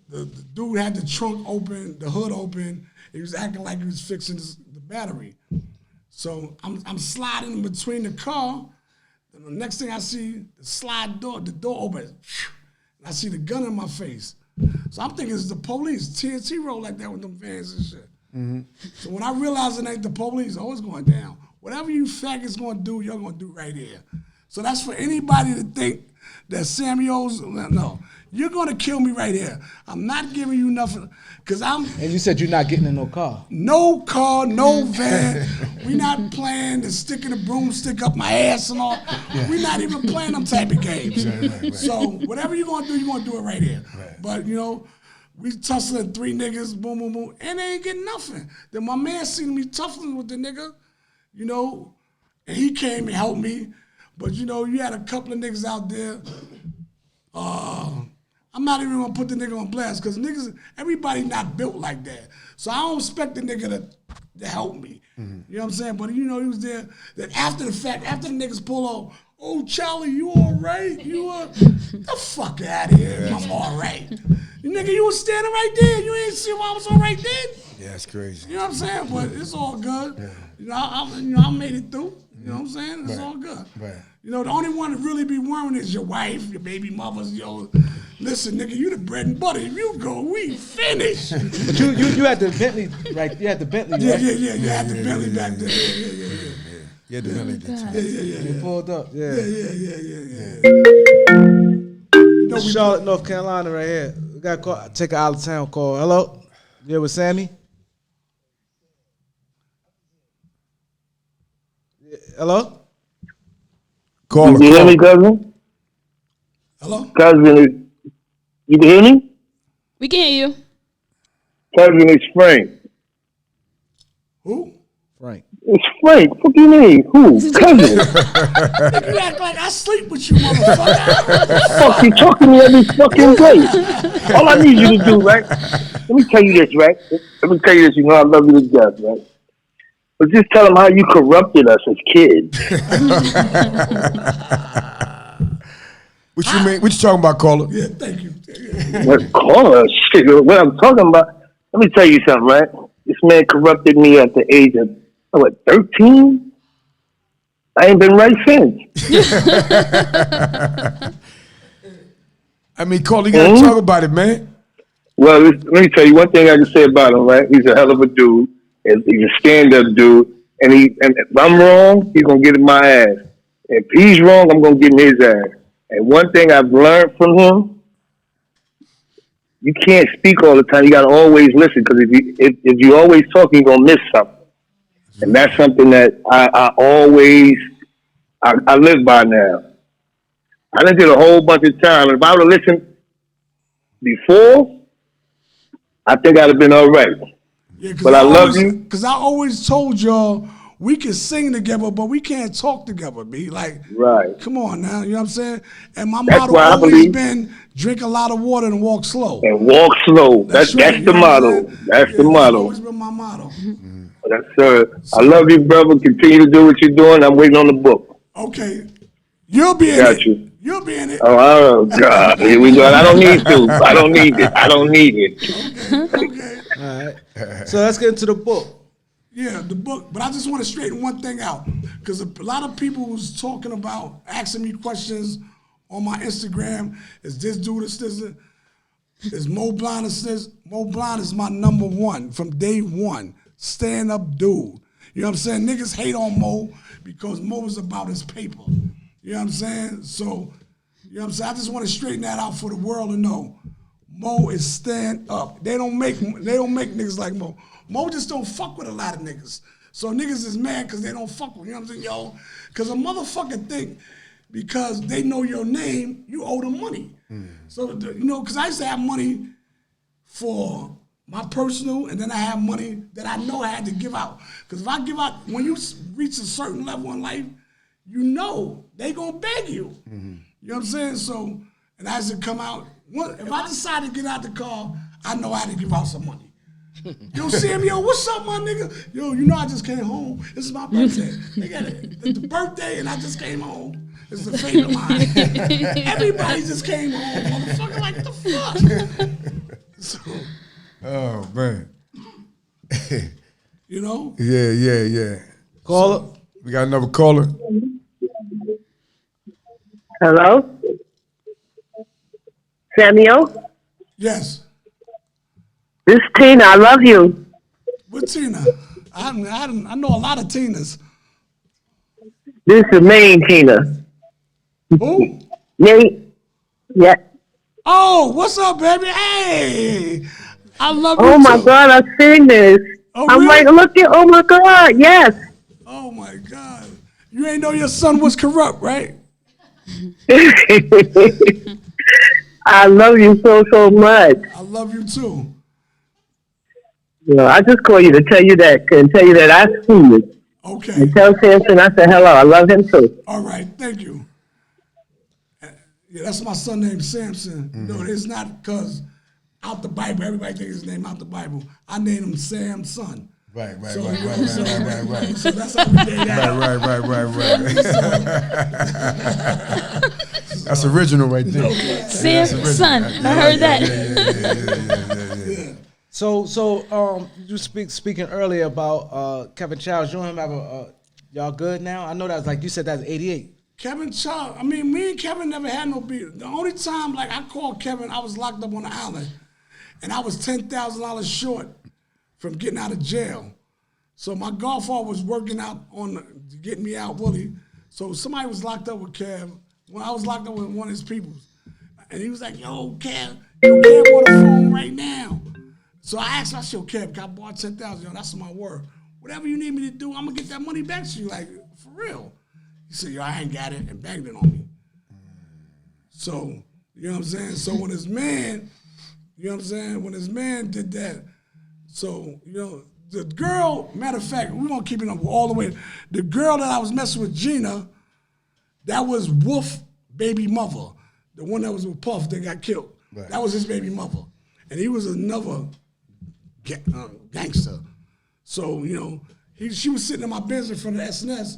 the dude had the trunk open, the hood open. He was acting like he was fixing the battery. So I'm sliding in between the car. And the next thing I see, the door opens. And I see the gun in my face. So I'm thinking it's the police. TNT roll like that with them vans and shit. Mm-hmm. So when I realized it ain't the police, it's going down. Whatever you faggots going to do, you're going to do right here. So that's for anybody to think that Sammy O's, no. You're going to kill me right here. I'm not giving you nothing, because I'm... And you said you're not getting in no car. No car, no van. We not playing the sticking the broomstick up my ass and all. Yeah. We not even playing them type of games. Right. So whatever you're going to do, you're going to do it right here. Right. But, we tussling 3 niggas, boom, boom, boom, and they ain't getting nothing. Then my man seen me tussling with the nigga, and he came and helped me. But, you had a couple of niggas out there. I'm not even gonna put the nigga on blast because everybody not built like that. So I don't expect the nigga to help me. Mm-hmm. You know what I'm saying? But, he was there. Then after the fact, after the niggas pull off, oh, Charlie, you all right? The fuck out of here. Yeah. I'm all right. Nigga, you was standing right there. You ain't see why I was all right then? Yeah, that's crazy. You know what I'm saying? But it's all good. Yeah. I made it through. You know what I'm saying? It's all good. Right. The only one that really be worrying is your wife, your baby mothers, Listen, nigga, you the bread and butter. If you go, we finish. But you had the Bentley, right? You had the Bentley, right? Yeah. You had the Bentley back there. Yeah. Yeah, the Bentley did too. Yeah. You pulled up, yeah. Yeah. Charlotte, North Carolina, right here. We got to take an out of town call. Hello. Yeah, with Sammy. Hello? Caller, You hear me, call. cousin? Hello? Cousin, you can hear me? We can hear you. Cousin, it's Frank. Who? Frank. It's Frank. What do you mean? Who? Cousin. Nigga, you act like I sleep with you, motherfucker. Fuck you talking to me every fucking day. All I need you to do, right? Let me tell you this, right? Let me tell you this. You know I love you to death, right? But just tell them how you corrupted us as kids. What you mean? What you talking about, caller? Yeah, thank you. What call us? Shit. What I'm talking about? Let me tell you something, right? This man corrupted me at the age of 13. I ain't been right since. I mean, caller, you gotta talk about it, man. Well, let me tell you one thing I can say about him, right? He's a hell of a dude. And he's a stand-up dude. And if I'm wrong, he's gonna get in my ass. If he's wrong, I'm gonna get in his ass. And one thing I've learned from him, you can't speak all the time. You gotta always listen, because if you always talk, you're gonna miss something. And that's something that I always live by now. I done did a whole bunch of time. If I would have listened before, I think I'd have been all right. Yeah, but I love you. Because I always told y'all we can sing together, but we can't talk together, B. Like, right. Come on now, you know what I'm saying? And my That's motto why I always believe- been drink a lot of water and walk slow. And walk slow. That's right, the you know what I'm motto. saying? That's Yeah, the that's motto. always been my motto. That's I love you, brother. Continue to do what you're doing. I'm waiting on the book. Okay. You'll be in Got it. you. You'll be in it. Oh God. Here we go. I don't need to. I don't need it. I don't need it. Okay. All right. So let's get into the book. Yeah, the book. But I just want to straighten one thing out, because a lot of people was talking about, asking me questions on my Instagram. Is this dude a sister? Is Mo Blind a sister? Mo Blind is my number one from day one. Stand up dude. You know what I'm saying? Niggas hate on Mo because Mo is about his paper. You know what I'm saying? So, you know what I'm saying? I just want to straighten that out for the world to know. Mo is stand up. They don't make niggas like Mo. Mo just don't fuck with a lot of niggas. So niggas is mad because they don't fuck with, you know what I'm saying? Yo, because a motherfucker think because they know your name, you owe them money. So, you know, because I used to have money for my personal, and then I have money that I know I had to give out. Because if I give out, when you reach a certain level in life, you know they gonna beg you. You know what I'm saying? So, and as it come out, if I decide to get out the car, I know I had to give out some money. Yo, Sammy, yo, what's up, my nigga? Yo, you know I just came home. This is my birthday. It's the birthday, and I just came home. It's a fate of mine. Everybody just came home, motherfucker. Like, what the fuck? So, Oh man. you know? Yeah. Caller. We got another caller. Hello? Samuel? Yes. This is Tina. I love you. What Tina? I know a lot of Tinas. This is main Tina. Who? Nate? Yeah. Oh, what's up, baby? Hey, I love you Oh my too. God, I've seen this. Oh, I'm really? like, look at, oh my God, yes. Oh my God. You ain't know your son was corrupt, right? I love you so much. I love you too. You know, I just call you to tell you that I've seen it. Okay. And tell Samson I said hello. I love him too. All right. Thank you. Yeah, that's my son named Samson. No, it's not because out the Bible. Everybody thinks his name out the Bible. I named him Sam's son. Right. So that's how we named that. Right. That's original right there. Sam's son. I heard that. Yeah. So you speaking earlier about Kevin Childs. You and him have y'all good now? I know that's like you said that's 88. Kevin Child, I mean, me and Kevin never had no beef. The only time, like, I called Kevin, I was locked up on the island, and I was $10,000 short from getting out of jail. So my godfather was working out on getting me out, Willie. So somebody was locked up with Kev. When I was locked up with one of his people, and he was like, "Yo, Kev on the phone right now." So I asked him, I said, yo, Kev, I bought 10,000. Yo, that's my word. Whatever you need me to do, I'm going to get that money back to you, like, for real. He said, yo, I ain't got it, and banged it on me. So, you know what I'm saying? So when his man, you know what I'm saying? When his man did that, so, you know, the girl, matter of fact, we won't keep it up all the way. The girl that I was messing with, Gina, that was Wolf baby mother. The one that was with Puff that got killed. Right. That was his baby mother. And he was another gangster. So, you know, she was sitting in my Benz in front of the SNS.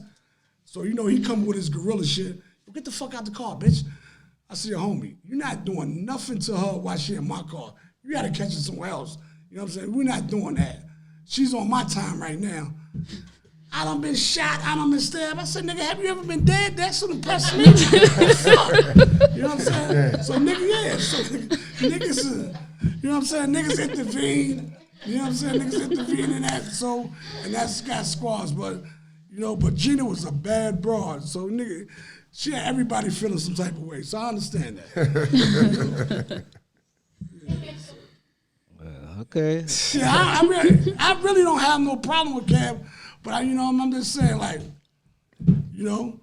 So, you know, he come with his gorilla shit. Get the fuck out the car, bitch. I said, yo, homie, you're not doing nothing to her while she in my car. You got to catch her somewhere else. You know what I'm saying? We're not doing that. She's on my time right now. I done been shot. I done been stabbed. I said, nigga, have you ever been dead? That should impress me. You know what I'm saying? Yeah. So, nigga, yeah. So, niggas, you know what I'm saying? Niggas intervene. You know what I'm saying? Niggas intervene in that. So, and that's got squads. But, you know, but Gina was a bad broad. So, nigga, she had everybody feeling some type of way. So I understand that. Okay. Yeah, I really don't have no problem with Cab, but I'm just saying, like, you know,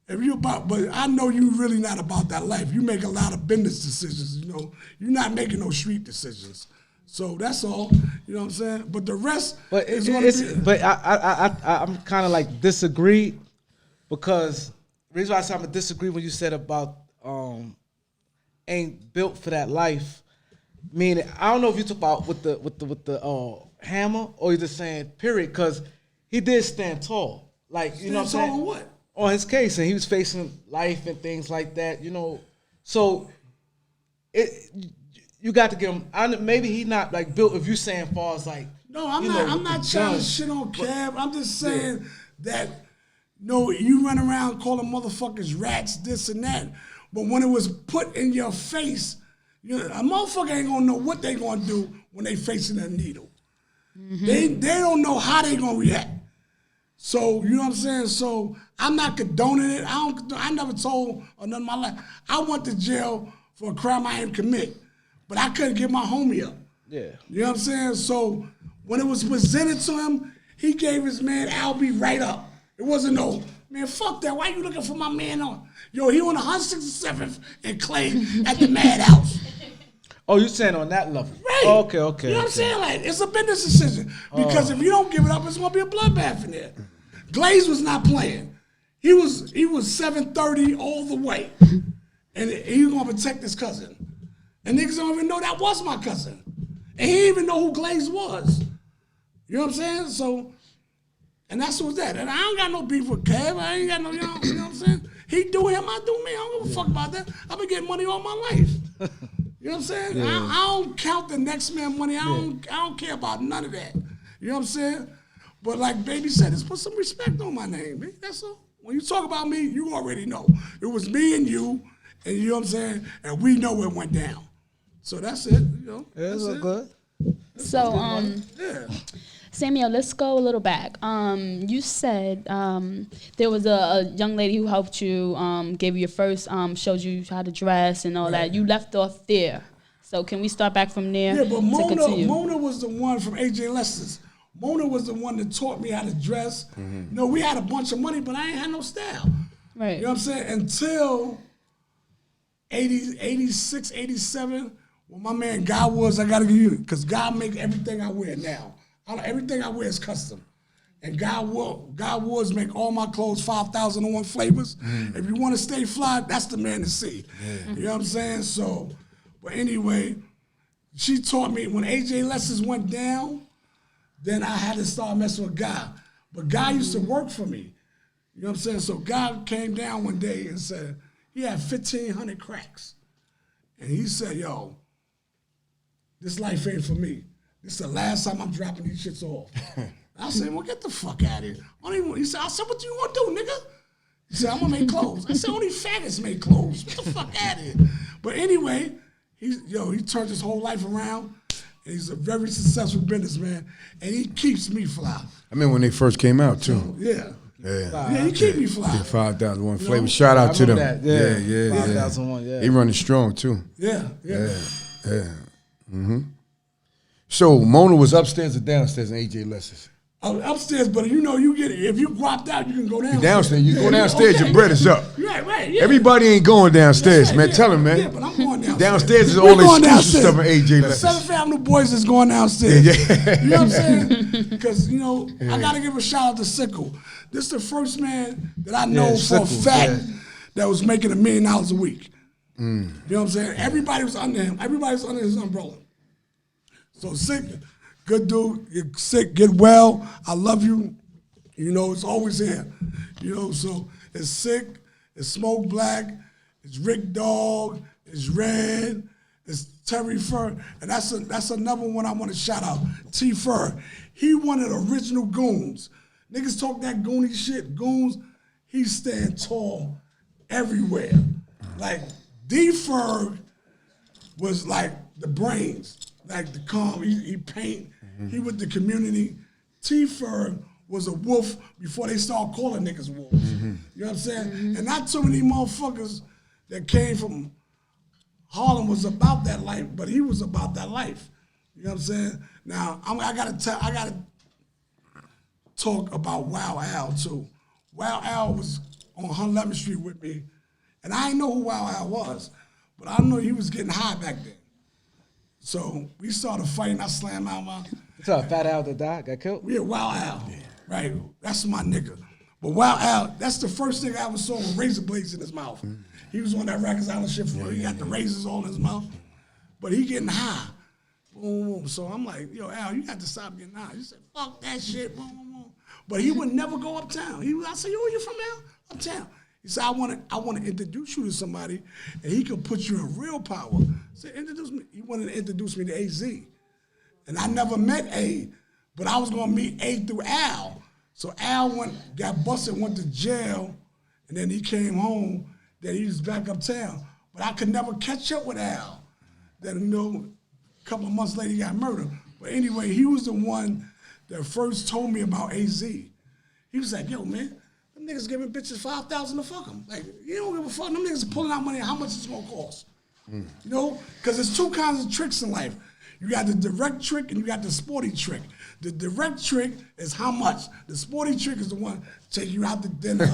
if you but I know you really not about that life. You make a lot of business decisions, you know. You're not making no street decisions. So that's all, you know what I'm saying? But the rest is going to be. But I'm kind of like disagree because the reason why I said I'm gonna disagree when you said about ain't built for that life. Meaning, I don't know if you talk about with the hammer or you're just saying period, because he did stand tall. Like, you know what I'm saying? On what? On his case, and he was facing life and things like that, you know. So you got to give him. Maybe he not like built. If you saying far as like, no, I'm not trying to shit on Cab. I'm just saying that no, you run around calling motherfuckers rats, this and that, but when it was put in your face, a motherfucker ain't gonna know what they gonna do when they facing that needle. Mm-hmm. They don't know how they gonna react. So, you know what I'm saying? So I'm not condoning it. I never told or nothing in my life. I went to jail for a crime I didn't commit, but I couldn't get my homie up. Yeah. You know what I'm saying? So when it was presented to him, he gave his man Albie right up. It wasn't no, man, fuck that. Why you looking for my man on? Yo, he on 167th and Clay at the Madhouse. Oh, you saying on that level? Right. Oh, okay. You know what I'm saying? Like, it's a business decision. Because if you don't give it up, it's going to be a bloodbath in there. Glaze was not playing. He was 730 all the way. And he was going to protect his cousin. And niggas don't even know that was my cousin. And he didn't even know who Glaze was. You know what I'm saying? So, and that's what's that. And I don't got no beef with Kev. I ain't got no, you know what I'm saying? He do him, I do me. I don't give a fuck about that. I've been getting money all my life. You know what I'm saying? Yeah. I don't count the next man money. I don't care about none of that. You know what I'm saying? But like Baby said, just put some respect on my name, man. That's all. When you talk about me, you already know. It was me and you know what I'm saying? And we know it went down. So that's it, you know. Yeah, that's all good. So, yeah. Samuel, let's go a little back. You said there was a young lady who helped you, gave you your first, showed you how to dress and all that. You left off there. So can we start back from there? Yeah, but Mona was the one from AJ Lester's. Mona was the one that taught me how to dress. Mm-hmm. You know, we had a bunch of money, but I ain't had no style. Right. You know what I'm saying? Until 86, 87, when my man God was, I got to give you, because God make everything I wear now. Everything I wear is custom. And God Woods make all my clothes 5,001 flavors. Mm. If you want to stay fly, that's the man to see. Yeah. You know what I'm saying? So, but anyway, she taught me when AJ Lester's went down, then I had to start messing with God. But God used to work for me. You know what I'm saying? So God came down one day and said, he had 1,500 cracks. And he said, yo, this life ain't for me. This is the last time I'm dropping these shits off. I said, well, get the fuck out of here. He said, what you want to do, nigga? He said, I'm going to make clothes. I said, only faggots make clothes. Get the fuck out of here. But anyway, he turned his whole life around. And he's a very successful businessman. And he keeps me fly. I mean, when they first came out, too. Yeah. Yeah, he keep me fly. Yeah, 5,001 flavor. Shout out to them. That. Yeah. 5,001, yeah. He running strong, too. Yeah. Mm-hmm. So Mona was upstairs or downstairs in AJ Less's? Upstairs, but you know, you get it. If you guapped out, you can go downstairs. Downstairs, you go downstairs, your bread is up. Right. Yeah. Everybody ain't going downstairs, man. Tell him, man. Yeah, but I'm going downstairs. Downstairs is all the exclusive stuff in AJ The Less's. Seventh Avenue boys is going downstairs. Yeah. You know what I'm saying? Because, you know, I got to give a shout out to Sickle. This is the first man that I know for a fact that was making $1 million a week. You know what I'm saying? Everybody was under him. Everybody was under his umbrella. So Sick, good dude. You're sick, get well. I love you. You know, it's always here. You know, so it's Sick, it's Smoke Black, it's Rick Dog, it's Red, it's Terry Fur, and that's another one I want to shout out. T Fur. He one of the original goons. Niggas talk that goony shit, goons. He stand tall everywhere. Like D Ferg was like the brains, like the calm. He paint. He with the community. T Ferg was a wolf before they start calling niggas wolves. You know what I'm saying? And not too many motherfuckers that came from Harlem was about that life, but he was about that life. You know what I'm saying? Now I gotta talk about Wow Al too. Wow Al was on 111th Street with me, and I didn't know who Wow Al was, but I know he was getting high back then. So we started fighting. I slammed out my. You saw Fat Al that died, got killed? Yeah, Wow Al. Right, that's my nigga. But Wow Al, that's the first nigga I ever saw with razor blades in his mouth. He was on that Rikers Island shit for he got the razors all in his mouth. But he getting high. Boom, boom. So I'm like, yo, Al, you got to stop getting high. He said, fuck that shit. Boom, boom, boom. But he would never go uptown. I said, yo, where you from, Al? Uptown. He said, I want to introduce you to somebody, and he could put you in real power. I said, introduce me. He wanted to introduce me to AZ. And I never met A, but I was going to meet A through Al. So Al got busted, went to jail, and then he came home. Then he was back uptown. But I could never catch up with Al. Then, you know, a couple of months later, he got murdered. But anyway, he was the one that first told me about AZ. He was like, yo, man, them niggas giving bitches $5,000 to fuck them. Like, you don't give a fuck. Them niggas are pulling out money, how much it's going to cost? You know? Because there's two kinds of tricks in life. You got the direct trick and you got the sporty trick. The direct trick is how much. The sporty trick is the one take you out to dinner,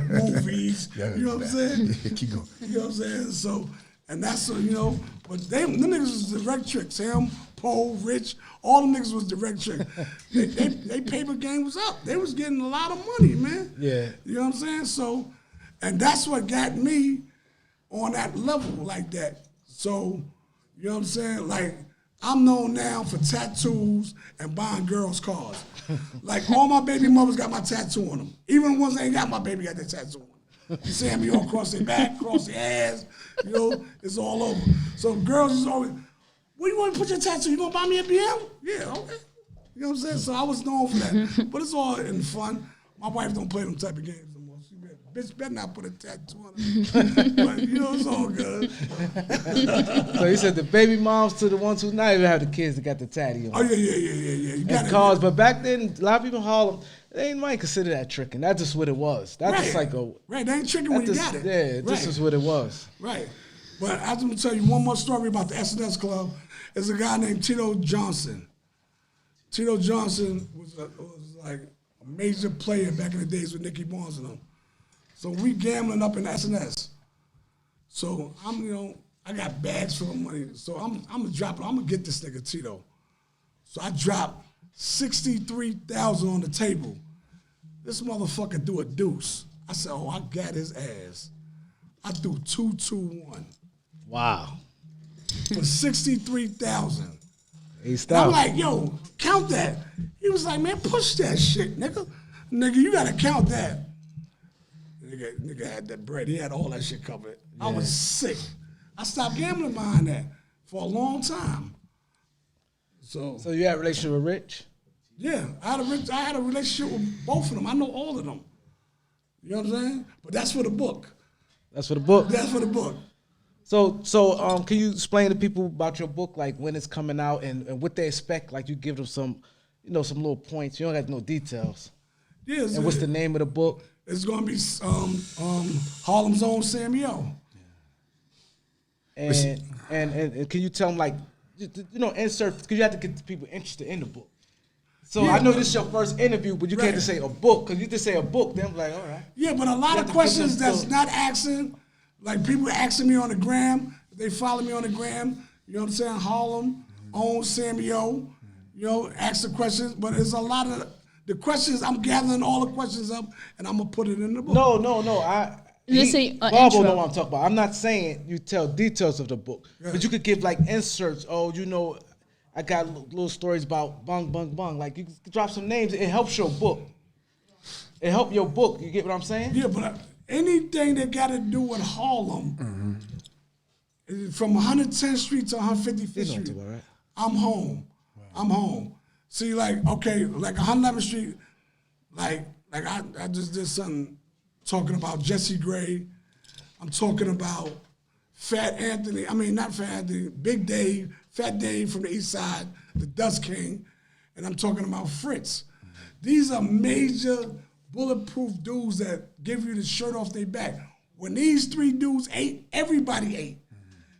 movies. You know what I'm saying? Keep going. You know what I'm saying? So, and that's, you know, but them niggas was direct tricks. Him, Poe, Rich, all them niggas was direct tricks. They paper game was up. They was getting a lot of money, man. Yeah. You know what I'm saying? So, and that's what got me on that level like that. So, you know what I'm saying? Like, I'm known now for tattoos and buying girls' cars. Like, all my baby mothers got my tattoo on them. Even the ones that ain't got my baby got their tattoo on them. You see me all across their back, across their ass, you know, it's all over. So girls is always, where you want to put your tattoo? You gonna buy me a BM? Yeah, okay. You know what I'm saying? So I was known for that. But it's all in fun. My wife don't play them type of games no more. She bitch better not put a tattoo on her. But, you know, it's all good. So you said the baby moms to the ones who not even have the kids that got the tatty on. Oh, yeah. You got And cars, but back then, a lot of people in Harlem, they might consider that tricking. That's just what it was. That's just like a... Right, they ain't tricking when you got it. Yeah, this is what it was. Right. But I'm going to tell you one more story about the SNS Club. There's a guy named Tito Johnson. Tito Johnson was like a major player back in the days with Nicky Barnes and them. So we gambling up in the SNS. So I'm, you know, I got bags full of money. So I'm gonna drop it. I'm gonna get this nigga Tito. So I dropped $63,000 on the table. This motherfucker do a deuce. I said, oh, I got his ass. I threw 2-2-1. Wow. For $63,000. He stopped. I'm like, yo, count that. He was like, man, push that shit, nigga. Nigga, you gotta count that. Nigga had that bread. He had all that shit covered. Yeah. I was sick. I stopped gambling behind that for a long time. So you had a relationship with Rich? Yeah, I had a relationship with both of them. I know all of them. You know what I'm saying? But that's for the book. That's for the book? That's for the book. So can you explain to people about your book, like when it's coming out and what they expect? Like you give them some, you know, some little points. You don't have no details. Yeah. And what's the name of the book? It's gonna be Harlem's own Sammy. And can you tell them like insert, because you have to get people interested in the book. So I know this is your first interview, but you can't just say a book, because you just say a book, then I'm like, all right. Yeah, but a lot of questions that's not asking, like people asking me on the gram, they follow me on the gram, you know what I'm saying, HARLEM, own Sammy O, ask the questions, but it's a lot of the questions, I'm gathering all the questions up, and I'm going to put it in the book. No, Bob will know intro. what I'm talking about. I'm not saying you tell details of the book, but you could give like inserts. Oh, I got little stories about bung, bung, bung. Like you can drop some names. It helps your book. It helps your book. You get what I'm saying? Yeah, but anything that got to do with Harlem, from 110th Street to 155th Street, right? I'm home. Wow. I'm home. See, like 111th Street, like I just did something talking about Jesse Gray. I'm talking about Big Dave, Fat Dave from the East Side, the Dust King, and I'm talking about Fritz. These are major bulletproof dudes that give you the shirt off their back. When these three dudes ate, everybody ate.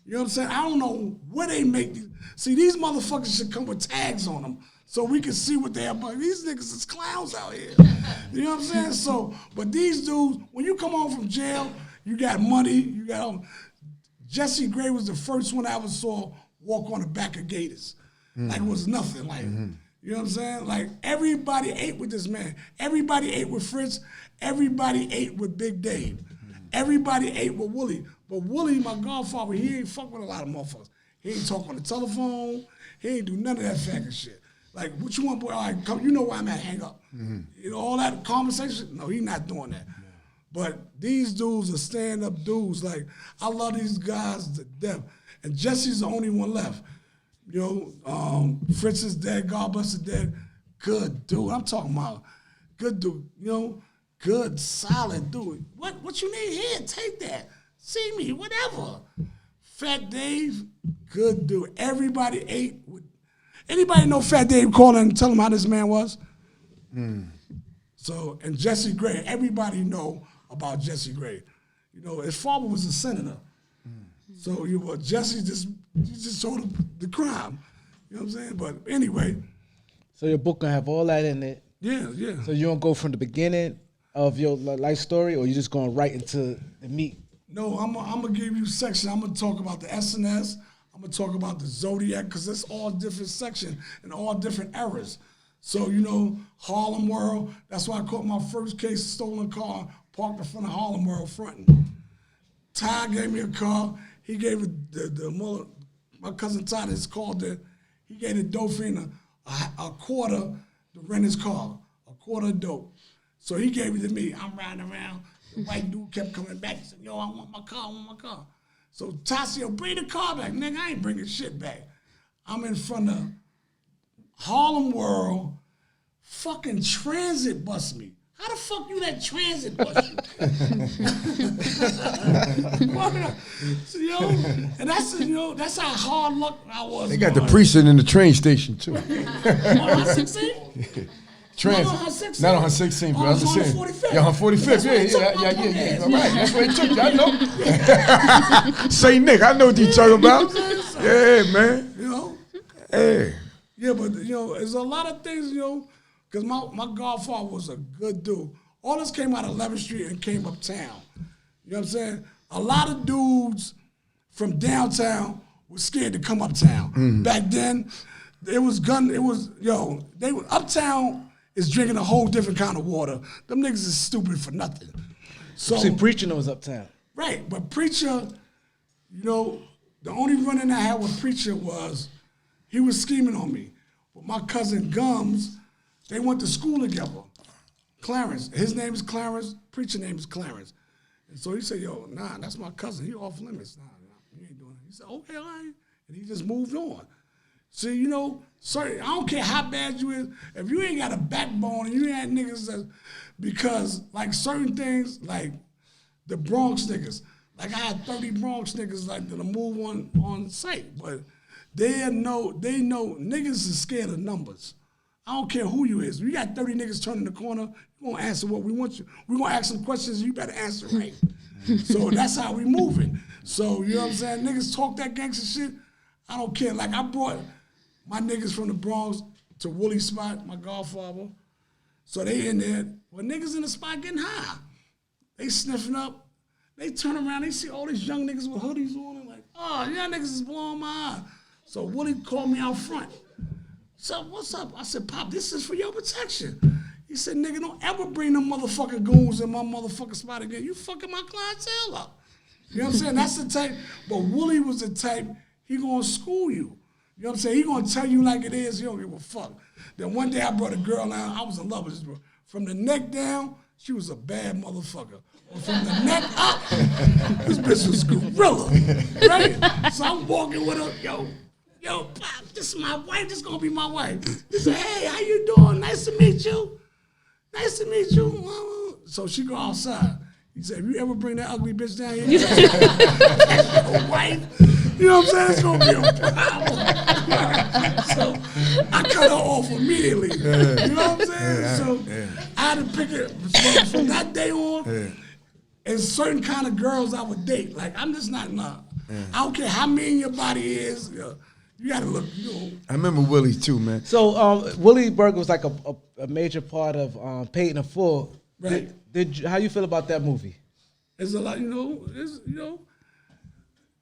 You know what I'm saying? I don't know where they make these. See, these motherfuckers should come with tags on them so we can see what they are. But these niggas is clowns out here. You know what I'm saying? So, but these dudes, when you come home from jail, you got money. You got Jesse Gray was the first one I ever saw walk on the back of Gators. Like it was nothing. Like, you know what I'm saying? Like everybody ate with this man. Everybody ate with Fritz. Everybody ate with Big Dave. Everybody ate with Willie. But Willie, my godfather, he ain't fuck with a lot of motherfuckers. He ain't talk on the telephone. He ain't do none of that faggot shit. Like, what you want, boy? All right, come, you know where I'm at, hang up. You know, all that conversation? No, he not doing that. But these dudes are stand-up dudes. Like, I love these guys to death. And Jesse's the only one left. You know, Fritz is dead, God bless is dead. Good dude. I'm talking about good dude, good, solid dude. What you need here? Take that. See me, whatever. Fat Dave, good dude. Everybody ate with. Anybody know Fat Dave calling and tell him how this man was? So, and Jesse Gray, everybody know about Jesse Gray. You know, his father was a senator. So Jesse just told him the crime. You know what I'm saying? But anyway. So your book gonna have all that in it. Yeah. So you don't go from the beginning of your life story, or you just going right into the meat? No, I'm gonna give you section. I'm gonna talk about the SNS. I'm gonna talk about the Zodiac, because it's all different sections and all different eras. So, Harlem World, that's why I caught my first case of stolen car parked in front of Harlem World fronting. Ty gave me a car. He gave it my cousin Ty, it's called he gave the Dauphin a quarter to rent his car, a quarter of dope. So he gave it to me. I'm riding around. The white dude kept coming back. He said, yo, I want my car. So Tassio, bring the car back. Nigga, I ain't bringing shit back. I'm in front of Harlem World. Fucking transit bust me. How the fuck you let transit bust you? And that's how hard luck I was. They got the precinct in the train station too. On 116? Transit. Not on 116, but I'm just saying. 45th. Yeah, on 45th. Yeah. All right, that's where he took you. I know. Say Nick, I know what you talking about. Yeah, man. Hey. Yeah, but there's a lot of things, because my godfather was a good dude. All this came out of 11th Street and came uptown. You know what I'm saying? A lot of dudes from downtown were scared to come uptown. Back then, uptown is drinking a whole different kind of water. Them niggas is stupid for nothing. So, see, Preacher was uptown. Right, but Preacher, the only run-in I had with Preacher was he was scheming on me. But my cousin Gums, they went to school together. Clarence, his name is Clarence, Preacher name is Clarence. And so he said, yo, nah, that's my cousin. He off limits. Nah, you ain't doing it. He said, okay, all right. And he just moved on. So, sorry, I don't care how bad you is. If you ain't got a backbone and you ain't niggas that, because like certain things, like the Bronx niggas, like I had 30 Bronx niggas like that'll move on site, but they know niggas is scared of numbers. I don't care who you is. We got 30 niggas turning the corner, you gonna answer what we want you. We gonna ask some questions, you better answer right. So that's how we moving. So, you know what I'm saying? Niggas talk that gangster shit, I don't care. Like I brought my niggas from the Bronx to Woolie's spot, my godfather. So they in there. Well, niggas in the spot getting high. They sniffing up. They turn around. They see all these young niggas with hoodies on. And like, oh, y'all niggas is blowing my eye. So Willie called me out front. So what's up? I said, Pop, this is for your protection. He said, nigga, don't ever bring them motherfucking goons in my motherfucking spot again. You fucking my clientele up. You know what I'm saying? That's the type. But Willie was the type, he gonna school you. You know what I'm saying? He gonna tell you like it is. He don't give a fuck. Then one day I brought a girl down. I was in love with this girl. From the neck down, she was a bad motherfucker. But from the neck up, this bitch was gorilla. Right? So I'm walking with her, yo, Pop, this is my wife. This is gonna be my wife. He said, hey, how you doing? Nice to meet you. Nice to meet you. So she go outside. He said, if you ever bring that ugly bitch down here, that's your wife. You know what I'm saying? It's gonna be a problem. So I cut her off immediately. You know what I'm saying? So I had to pick it from that day on. And certain kind of girls I would date. Like I'm just not I don't care how mean your body is. You gotta look. I remember Willie too, man. So Willie Burger was like a major part of Paid in Full. Right. How you feel about that movie? There's a lot,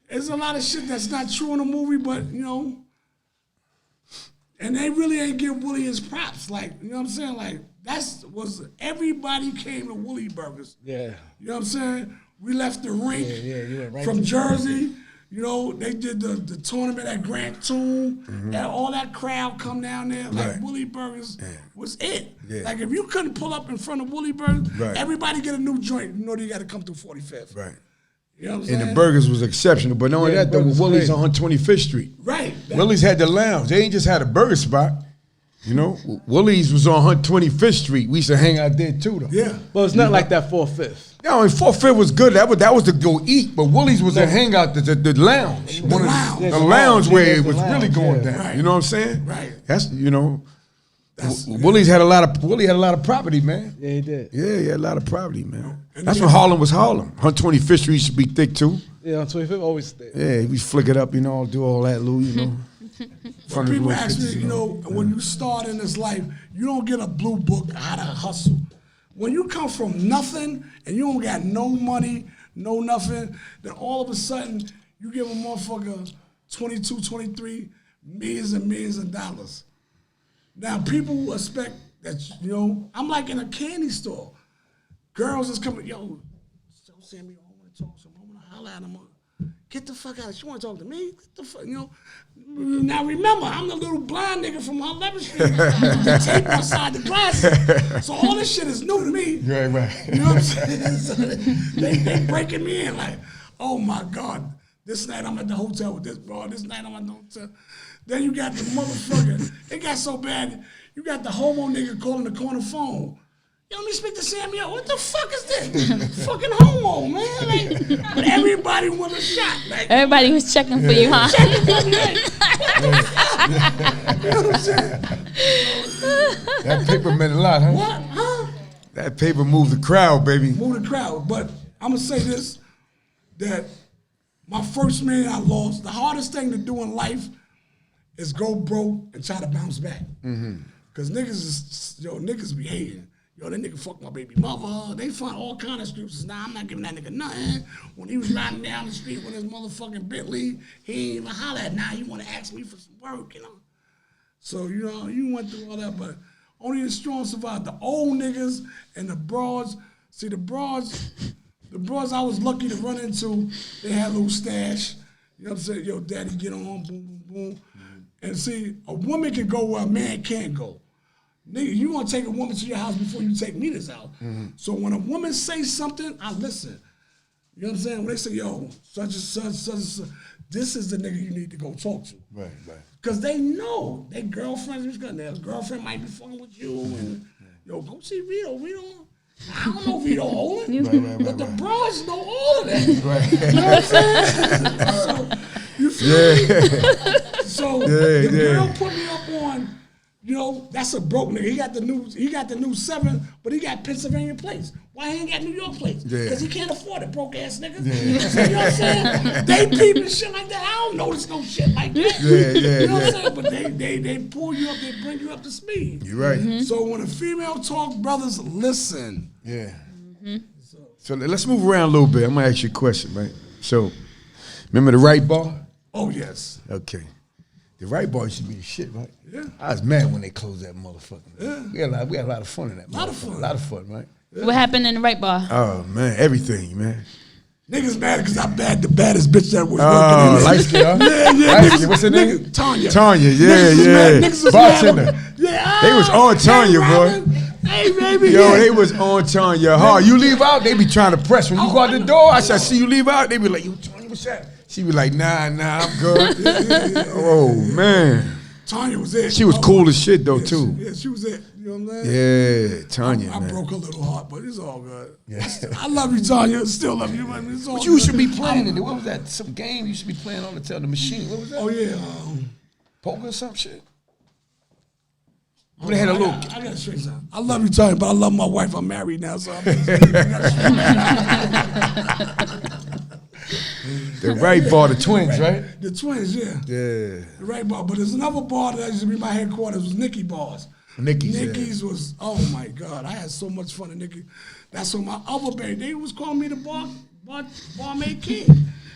there's a lot of shit that's not true in the movie, but and they really ain't give Willie his props. Like, you know what I'm saying? Like everybody came to Willie Burgers. Yeah. You know what I'm saying? We left the rink you went right from Jersey. They did the tournament at Grand Tomb, and all that crowd come down there. Like Willie Burgers was it. Yeah. Like if you couldn't pull up in front of Willie Burgers, everybody get a new joint. They got to come through 45th. Right. You know what I'm saying? And the burgers was exceptional, but not only that, though, Willie's on 25th Street. Right. Willie's had the lounge. They ain't just had a burger spot. Willie's was on 25th Street. We used to hang out there too, though. Yeah. Well, it's not like that 4/5. No, and 4/5 was good. That was to go eat, but Willie's was a hangout, the lounge. The lounge where it was really going down. Right. You know what I'm saying? Right. That's Willie's had a lot of property, man. Yeah, he did. Yeah, he had a lot of property, man. That's when Harlem was Harlem. 125th Street used to be thick too. Yeah, on 25th always thick. Yeah, we flick it up, do all that, Lou, People ask me, when you start in this life, you don't get a blue book how to hustle. When you come from nothing and you don't got no money, no nothing, then all of a sudden you give a motherfucker 22, 23 millions and millions of dollars. Now people expect that, I'm like in a candy store. Girls is coming, Sammy, I want to talk to him. I want to holler at him. Get the fuck out. She want to talk to me? Get the fuck, Now remember, I'm the little blind nigga from 11th Street. The tape outside the glasses. So all this shit is new to me. Right. You know what I'm saying? So they breaking me in like, oh my God, this night I'm at the hotel with this bro. This night I'm at the hotel. Then you got the motherfucker. It got so bad, you got the homo nigga calling the corner phone. Let me speak to Sammy. What the fuck is this? Fucking homo, man. Like, but everybody want a shot. Like, everybody was checking for you, huh? Checking for me. Like, you know what I'm saying? That paper meant a lot, huh? What? Huh? That paper moved the crowd, baby. Moved the crowd. But I'm going to say this, that my first man I lost, the hardest thing to do in life is go broke and try to bounce back. Because niggas be hating. That nigga fucked my baby mother. They find all kind of excuses. Nah, I'm not giving that nigga nothing. When he was riding down the street with his motherfucking Bentley, he ain't even holler at. Now he want to ask me for some work, So, you went through all that, but only the strong survived. The old niggas and the broads. See, the broads I was lucky to run into, they had a little stash. You know what I'm saying? Yo, daddy, get on, boom, boom, boom. And see, a woman can go where a man can't go. Nigga, you want to take a woman to your house before you take me to this house. So when a woman says something, I listen. You know what I'm saying? When they say, yo, such and such, this is the nigga you need to go talk to. Right. Because they know. Their girlfriends, their girlfriend might be fucking with you. And, yo, go see Vito. I don't know Vito Olin. But the bros know all of that. Right. You know what I'm saying? So, you feel me? So the girl put me up on You know, that's a broke nigga. He got the new 7, but he got Pennsylvania plates. Why he ain't got New York plates? Because he can't afford it, broke ass nigga. Yeah. So, you know what I'm saying? They peeping shit like that. I don't notice no shit like that. You know what I'm saying? But they pull you up, they bring you up to speed. You're right. So when a female talk, brothers, listen. Yeah. So let's move around a little bit. I'm gonna ask you a question, right? So, remember the right bar? Oh yes. Okay. The right bar used to be the shit, right? Yeah. I was mad when they closed that motherfucker. Yeah. We had a lot of fun in that. A lot of fun, right? What happened in the right bar? Oh man, everything, man. Niggas mad because I bagged the baddest bitch that was working in light skin. Yeah. What's her name? Tanya. Tanya, Niggas was bartender. mad. Yeah. They was on Tanya, boy. Hey, baby. Yo, they was on Tanya hard. You leave out, they be trying to press. When you go out the door, I said, see you leave out, they be like, yo, Tanya, what's that? She be like, nah, I'm good. Oh, man. Tanya was it. She was cool as shit, though, too. She was it. You know what I'm saying? Yeah, Tanya, I man. broke her little heart, but it's all good. Yeah. I love you, Tanya. Still love you. It's all But you good. should be playing in it. What was that? Some game you should be playing on the machine. What was that? Oh, yeah. Poker or some shit? They had a little. I got straight time. I love you, Tanya, but I love my wife. I'm married now, so I'm The right bar, the twins, right? The twins, yeah. Yeah. The right bar. But there's another bar that used to be my headquarters, was Nicky Bars. Nicky's was, oh my God, I had so much fun at Nicky. That's when my other baby, they was calling me the barmaid king.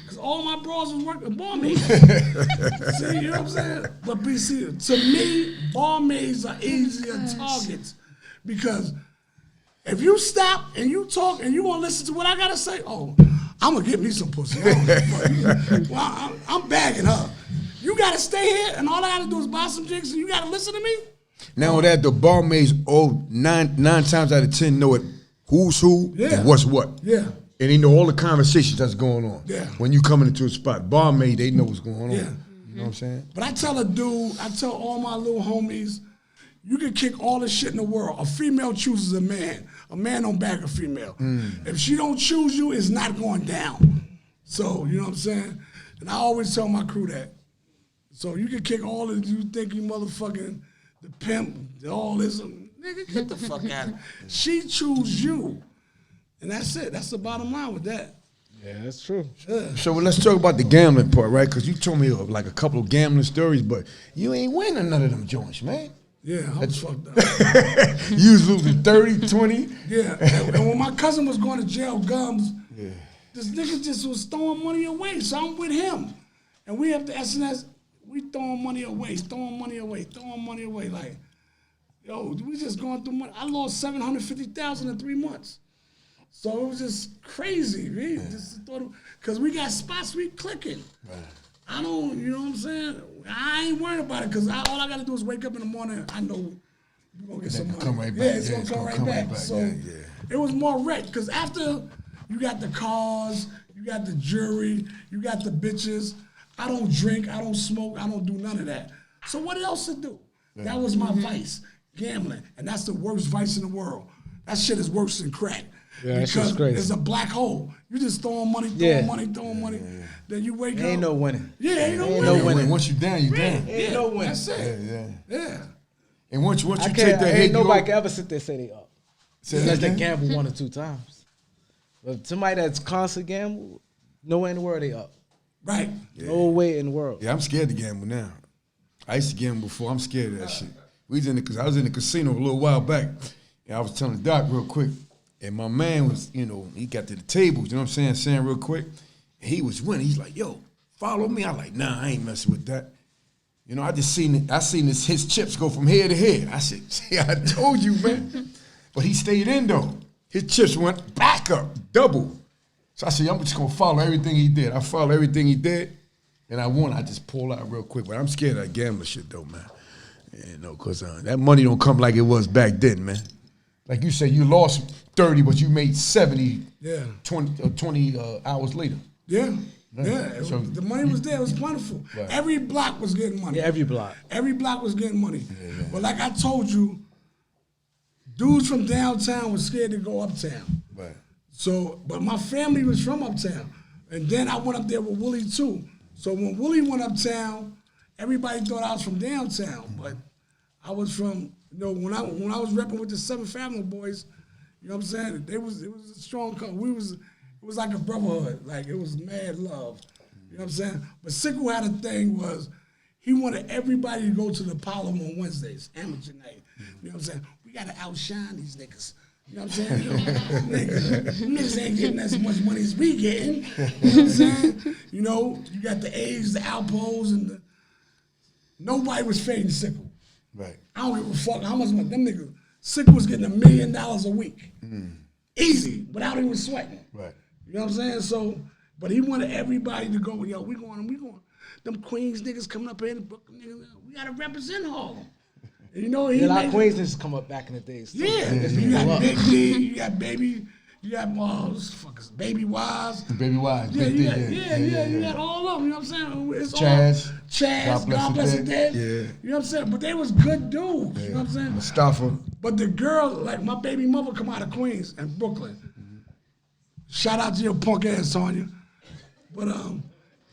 Because all my bras was working barmaids. See, you know what I'm saying? But BC, to me, barmaids are easier targets. Because if you stop and you talk and you want to listen to what I got to say, oh, I'm going to get me some pussy. Well, I'm bagging her. You got to stay here and all I got to do is buy some drinks and you got to listen to me? Now that the barmaids, nine times out of 10 know it who's who and what's what. Yeah. And they know all the conversations that's going on. Yeah. When you coming into a spot, barmaid, they know what's going on. Yeah. You know what I'm saying? But I tell all my little homies, you can kick all the shit in the world. A female chooses a man. A man don't bag a female. If she don't choose you, it's not going down. So, you know what I'm saying? And I always tell my crew that. So you can kick all of you think you motherfucking the pimp, all this, nigga, get the fuck out of it. She choose you. And that's it. That's the bottom line with that. Yeah, that's true. Yeah. So let's talk about the gambling part, right? Because you told me like a couple of gambling stories, but you ain't winning none of them joints, man. Yeah, I was fucked up. You was losing 30, 20? Yeah, and when my cousin was going to jail, Gums, this nigga just was throwing money away, so I'm with him. And we have the SNS, we throwing money away, like, yo, we just going through money. I lost $750,000 in 3 months. So it was just crazy, man. Because we got spots we clicking. Right. I don't, you know what I'm saying? I ain't worried about it because all I got to do is wake up in the morning. I know we're going to get some money. Come right back. Yeah, it's going to come right back. So it was more wreck because after you got the cars, you got the jewelry, you got the bitches. I don't drink, I don't smoke, I don't do none of that. So what else to do? Yeah. That was my vice, gambling. And that's the worst vice in the world. That shit is worse than crack. Yeah, because crazy. it's a black hole. You just throwing money. Yeah. Then you wake up. Ain't no winning. Yeah, ain't no winning. Once you down, you down. Ain't no winning. That's it. Yeah. And once you take that ain't hit, nobody can ever sit there and say they up. Unless they gamble 1 or 2 times. But somebody that's constant gamble, nowhere in the world they up. Right. No way in the world. Yeah, I'm scared to gamble now. I used to gamble before. I'm scared of that shit. I was in the casino a little while back, and I was telling the doc real quick. And my man was, he got to the tables, you know what I'm saying real quick. And he was winning. He's like, yo, follow me. I'm like, nah, I ain't messing with that. I just seen his chips go from here to here. I said, see, I told you, man. But he stayed in, though. His chips went back up, double. So I said, I'm just going to follow everything he did. I followed everything he did, and I won. I just pulled out real quick. But I'm scared of that gambling shit, though, man. Because that money don't come like it was back then, man. Like you said, you lost 30, but you made 70 20 hours later. Yeah. So the money was there. It was plentiful. Right. Every block was getting money. Yeah, every block. Every block was getting money. Yeah. But like I told you, dudes from downtown was scared to go uptown. Right. So, but my family was from uptown. And then I went up there with Willie too. So when Willie went uptown, everybody thought I was from downtown. But I was from, when I was repping with the Seven Family Boys, you know what I'm saying? It was a strong company. It was like a brotherhood. Like, it was mad love. You know what I'm saying? But Sickle had a thing was, he wanted everybody to go to the Apollo on Wednesdays, amateur night. You know what I'm saying? We got to outshine these niggas. You know what I'm saying? Niggas ain't getting as much money as we getting. You know what I'm saying? You know, you got the A's, the Alpos, and nobody was fading Sickle. Right. I don't give a fuck how much money. Them niggas, Sickle was getting $1 million a week. Easy, without even sweating. Right. You know what I'm saying? So, but he wanted everybody to go, yo, we going. Them Queens niggas coming up here, the Brooklyn niggas, we gotta represent Harlem. And you know, he a lot of Queens niggas come up back in the days. Too. Yeah, you got Big D, you got Baby, you got fuckers, Baby Wise. Baby Wise, Yeah, Big D, you got all of them, you know what I'm saying? It's Chaz, God bless the dead. Yeah. You know what I'm saying? But they was good dudes, you know what I'm saying? Mustafa. But the girl, like my baby mother come out of Queens and Brooklyn. Shout out to your punk ass, Sonya. But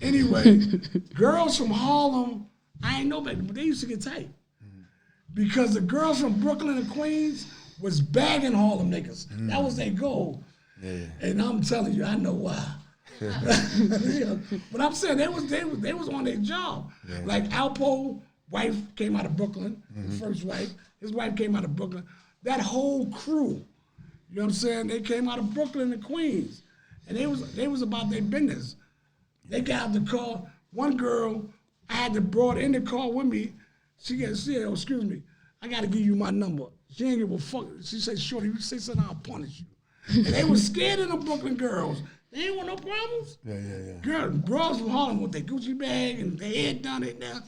anyway, girls from Harlem, I ain't know baby, but they used to get tight. Because the girls from Brooklyn and Queens was bagging Harlem niggas. That was their goal. Yeah. And I'm telling you, I know why. But I'm saying they was on their job. Yeah. Like Alpo, wife came out of Brooklyn, the first wife. His wife came out of Brooklyn. That whole crew, you know what I'm saying? They came out of Brooklyn and Queens. And they was about their business. They got out the car. One girl, I had the broad in the car with me. She said, oh, excuse me, I got to give you my number. She ain't give a fuck. She said, shorty, you say something, I'll punish you. And they was scared of the Brooklyn girls. They ain't want no problems. Yeah. Girls, bros from Harlem with their Gucci bag and their head down it now.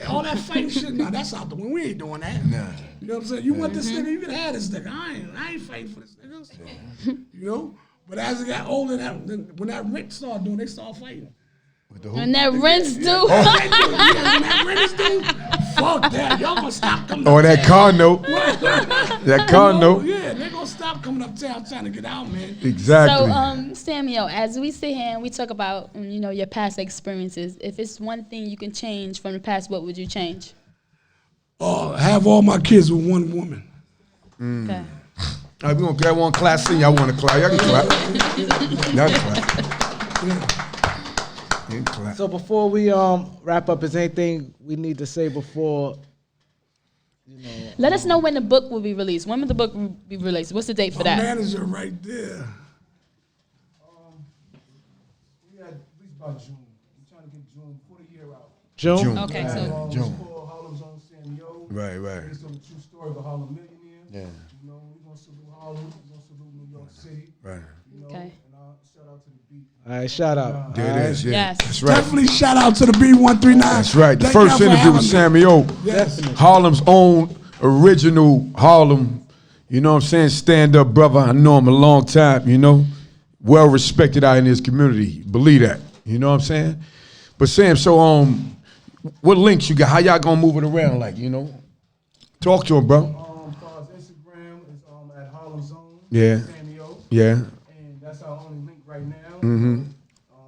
All that fighting shit, nah, that's out the window. We ain't doing that. Nah. You know what I'm saying? You want this nigga, you can have this nigga. I ain't fighting for this nigga. You know? But as it got older, when that rent started doing, they started fighting. When that rent's due. When that rent is due, fuck that. Y'all gonna stop coming Or uptown. that condo. That condo. Yeah, they gonna stop coming uptown trying to get out, man. Exactly. So, Samuel, as we sit here and we talk about, your past experiences, if it's one thing you can change from the past, what would you change? Have all my kids with one woman. Okay. All right, we gonna grab one class scene. Y'all want to clap? Y'all can clap. Y'all can clap. So before we wrap up, is anything we need to say before? Let us know when the book will be released. When will the book be released? What's the date for that? Manager right there. We had at least about June. We're trying to get June before the year out. June. Okay, so June. It's called Harlem's Own Sammy. Right. It's on the true story of a Harlem millionaire. Yeah. We're gonna salute Harlem. We're gonna salute New York City. Right. Okay. And shout out to the beat. All right, shout out. There it is. Yeah. Yes. That's right. Definitely shout out to the B139. That's right. The Thank first y'all for interview with having me. Sammy O. Yes. Harlem's own original Harlem. You know what I'm saying? Stand up brother. I know him a long time, Well respected out in his community. Believe that. You know what I'm saying? But Sam, so what links you got? How y'all gonna move it around? Talk to him, bro. Instagram is at Harlem's Own. Yeah. Sammy O. Yeah. And that's our only link right now. Mm-hmm.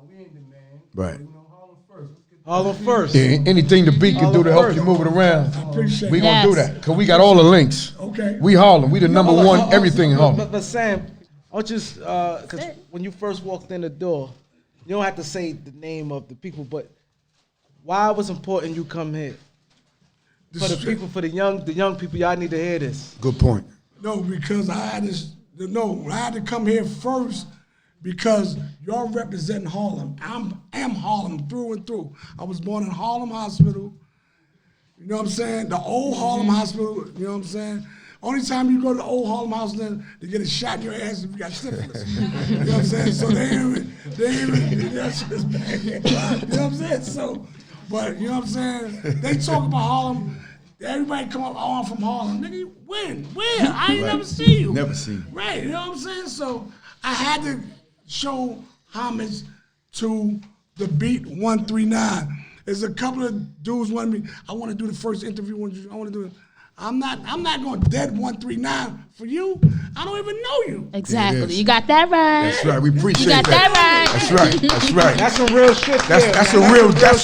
We ain't demand. Right. Harlem first. Harlem first. Yeah, anything the beat can do to help you move it around. I appreciate We it. gonna do that. Cause we got all the links. Okay. We Harlem. We the number one everything in Harlem. But Sam, I'll just because when you first walked in the door, you don't have to say the name of the people, but why it was important you come here? For the people, for the young people, y'all need to hear this. Good point. No, because I had to come here first because y'all representing Harlem. I am Harlem through and through. I was born in Harlem Hospital. You know what I'm saying? The old Harlem Hospital, you know what I'm saying? Only time you go to the old Harlem Hospital to get a shot in your ass if you got syphilis. You know what I'm saying? So they ain't that shit is bad. You know what I'm saying? So, but you know what I'm saying? They talk about Harlem. Everybody come up, oh, I'm from Harlem. Nigga, when? Where? I ain't never see you. Never seen you. Right, you know what I'm saying? So I had to show homage to the Beat 139. There's a couple of dudes wanted me, I want to do the first interview. I want to do it. I'm not going dead 139 for you. I don't even know you. Exactly. You got that right. That's right. We appreciate You got that right. That's right. That's right. That's some real shit. That's a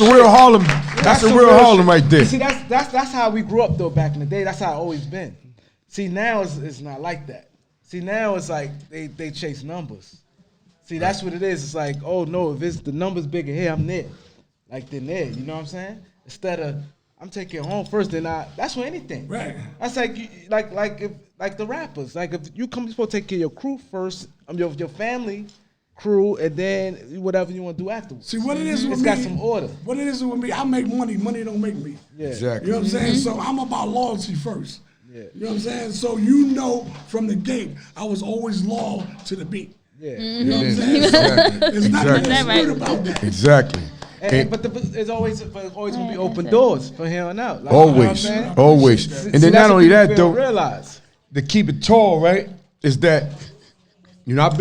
real Harlem. That's a real Harlem right there. See, that's how we grew up though back in the day. That's how it always been. See, now it's not like that. See, now it's like they chase numbers. See, that's what it is. It's like, oh no, if it's the numbers bigger here, I'm there. Like they're there. You know what I'm saying? Instead of I'm taking it home first, then that's for anything. Right. That's like the rappers. Like if you come, you're supposed to take care of your crew first, your family, crew, and then whatever you want to do afterwards. See what it is with it's me. Got some order. What it is with me, I make money. Money don't make me. Yeah. Exactly. You know what I'm saying? So I'm about loyalty first. Yeah. You know what I'm saying? So you know from the gate, I was always loyal to the beat. Yeah. You know what I'm saying? So there's nothing dispute about that. Exactly. But it's always gonna be open doors from here on out. Like, Always, you know what I'm saying? always. And then that's not what only people that fail though, to realize. to keep it tall, right? Is that I've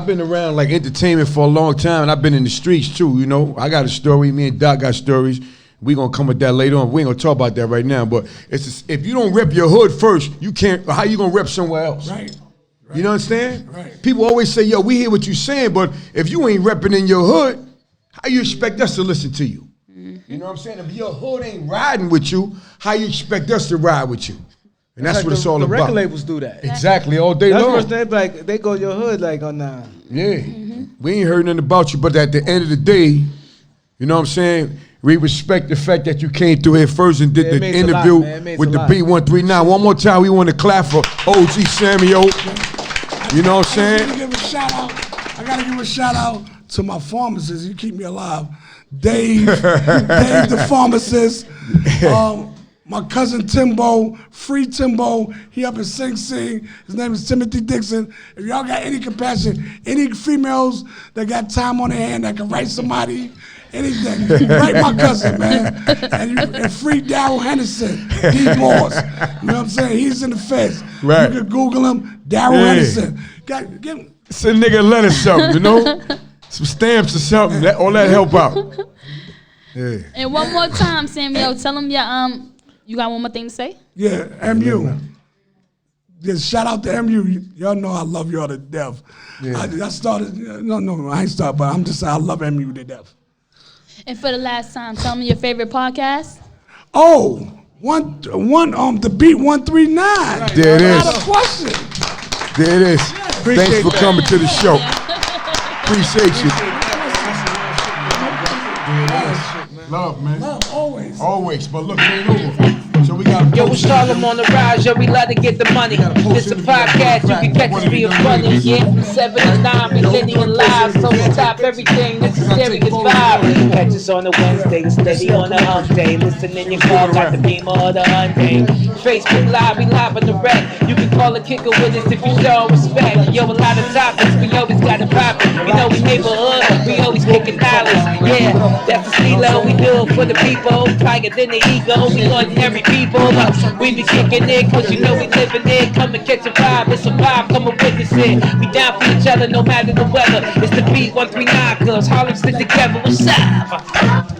been around like entertainment for a long time, and I've been in the streets too. You know, I got a story. Me and Doc got stories. We gonna come with that later on. We ain't gonna talk about that right now. But it's just, if you don't rep your hood first, you can't. How you gonna rep somewhere else? Right. You know what I'm saying? Right. People always say, "Yo, we hear what you saying," but if you ain't repping in your hood, how you expect us to listen to you? You know what I'm saying? If your hood ain't riding with you, how you expect us to ride with you? And that's like what it's all the about. record labels do that. Exactly, all day That's long. what they like. They go your hood like on nah. Yeah, we ain't heard nothing about you, but at the end of the day, you know what I'm saying? We respect the fact that you came through here first and did Yeah, it the means a lot, interview man. It means with a the lot. B139. One more time, we want to clap for OG Sammy O. You know what I'm saying? I gotta give a shout out to my pharmacist. You keep me alive. Dave the pharmacist. My cousin Timbo, Free Timbo, he up in Sing Sing. His name is Timothy Dixon. If y'all got any compassion, any females that got time on their hand that can write somebody, anything, write my cousin, man. And Free Darryl Henderson, D. Boss. You know what I'm saying? He's in the feds. Right. You can Google him, Darryl Henderson. Give him. Send a nigga a letter something, you know? Some stamps or something. All that help out. Yeah. And one more time, Samuel, tell them you got one more thing to say? Yeah, MU. Just shout out to MU. Y'all know I love y'all to death. Yeah. I started, no, I ain't started, but I'm just saying I love MU to death. And for the last time, tell me your favorite podcast. Oh, the Beat 139. There it is. Not a question. There it is. Thanks for coming to the show. Appreciate you. Love, man. Love, always. Always. But look, it ain't over. So we got Yo, it's Harlem on the rise, yo, we love to get the money. This a podcast, you can catch us being funny. Yeah, from 7 to 9, we Lydian live, so stop everything, this is serious vibe. Catch us on the Wednesday, steady on the hump day. Listen in your car, got the Beamer or the Hyundai. Facebook Live, we live on the rec. You can call a kicker with us if you show respect. Yo, a lot of topics, we always got it poppin'. You know we neighborhood, we always kicking dollars. Yeah, that's the stilo, we do it for the people. Tiger than the ego, we ordinary people. We be kicking it, cause you know we living it. Come and catch a vibe, it's a vibe, come and witness it. We down for each other no matter the weather. It's the B139, cause Harlem stick together, what's up?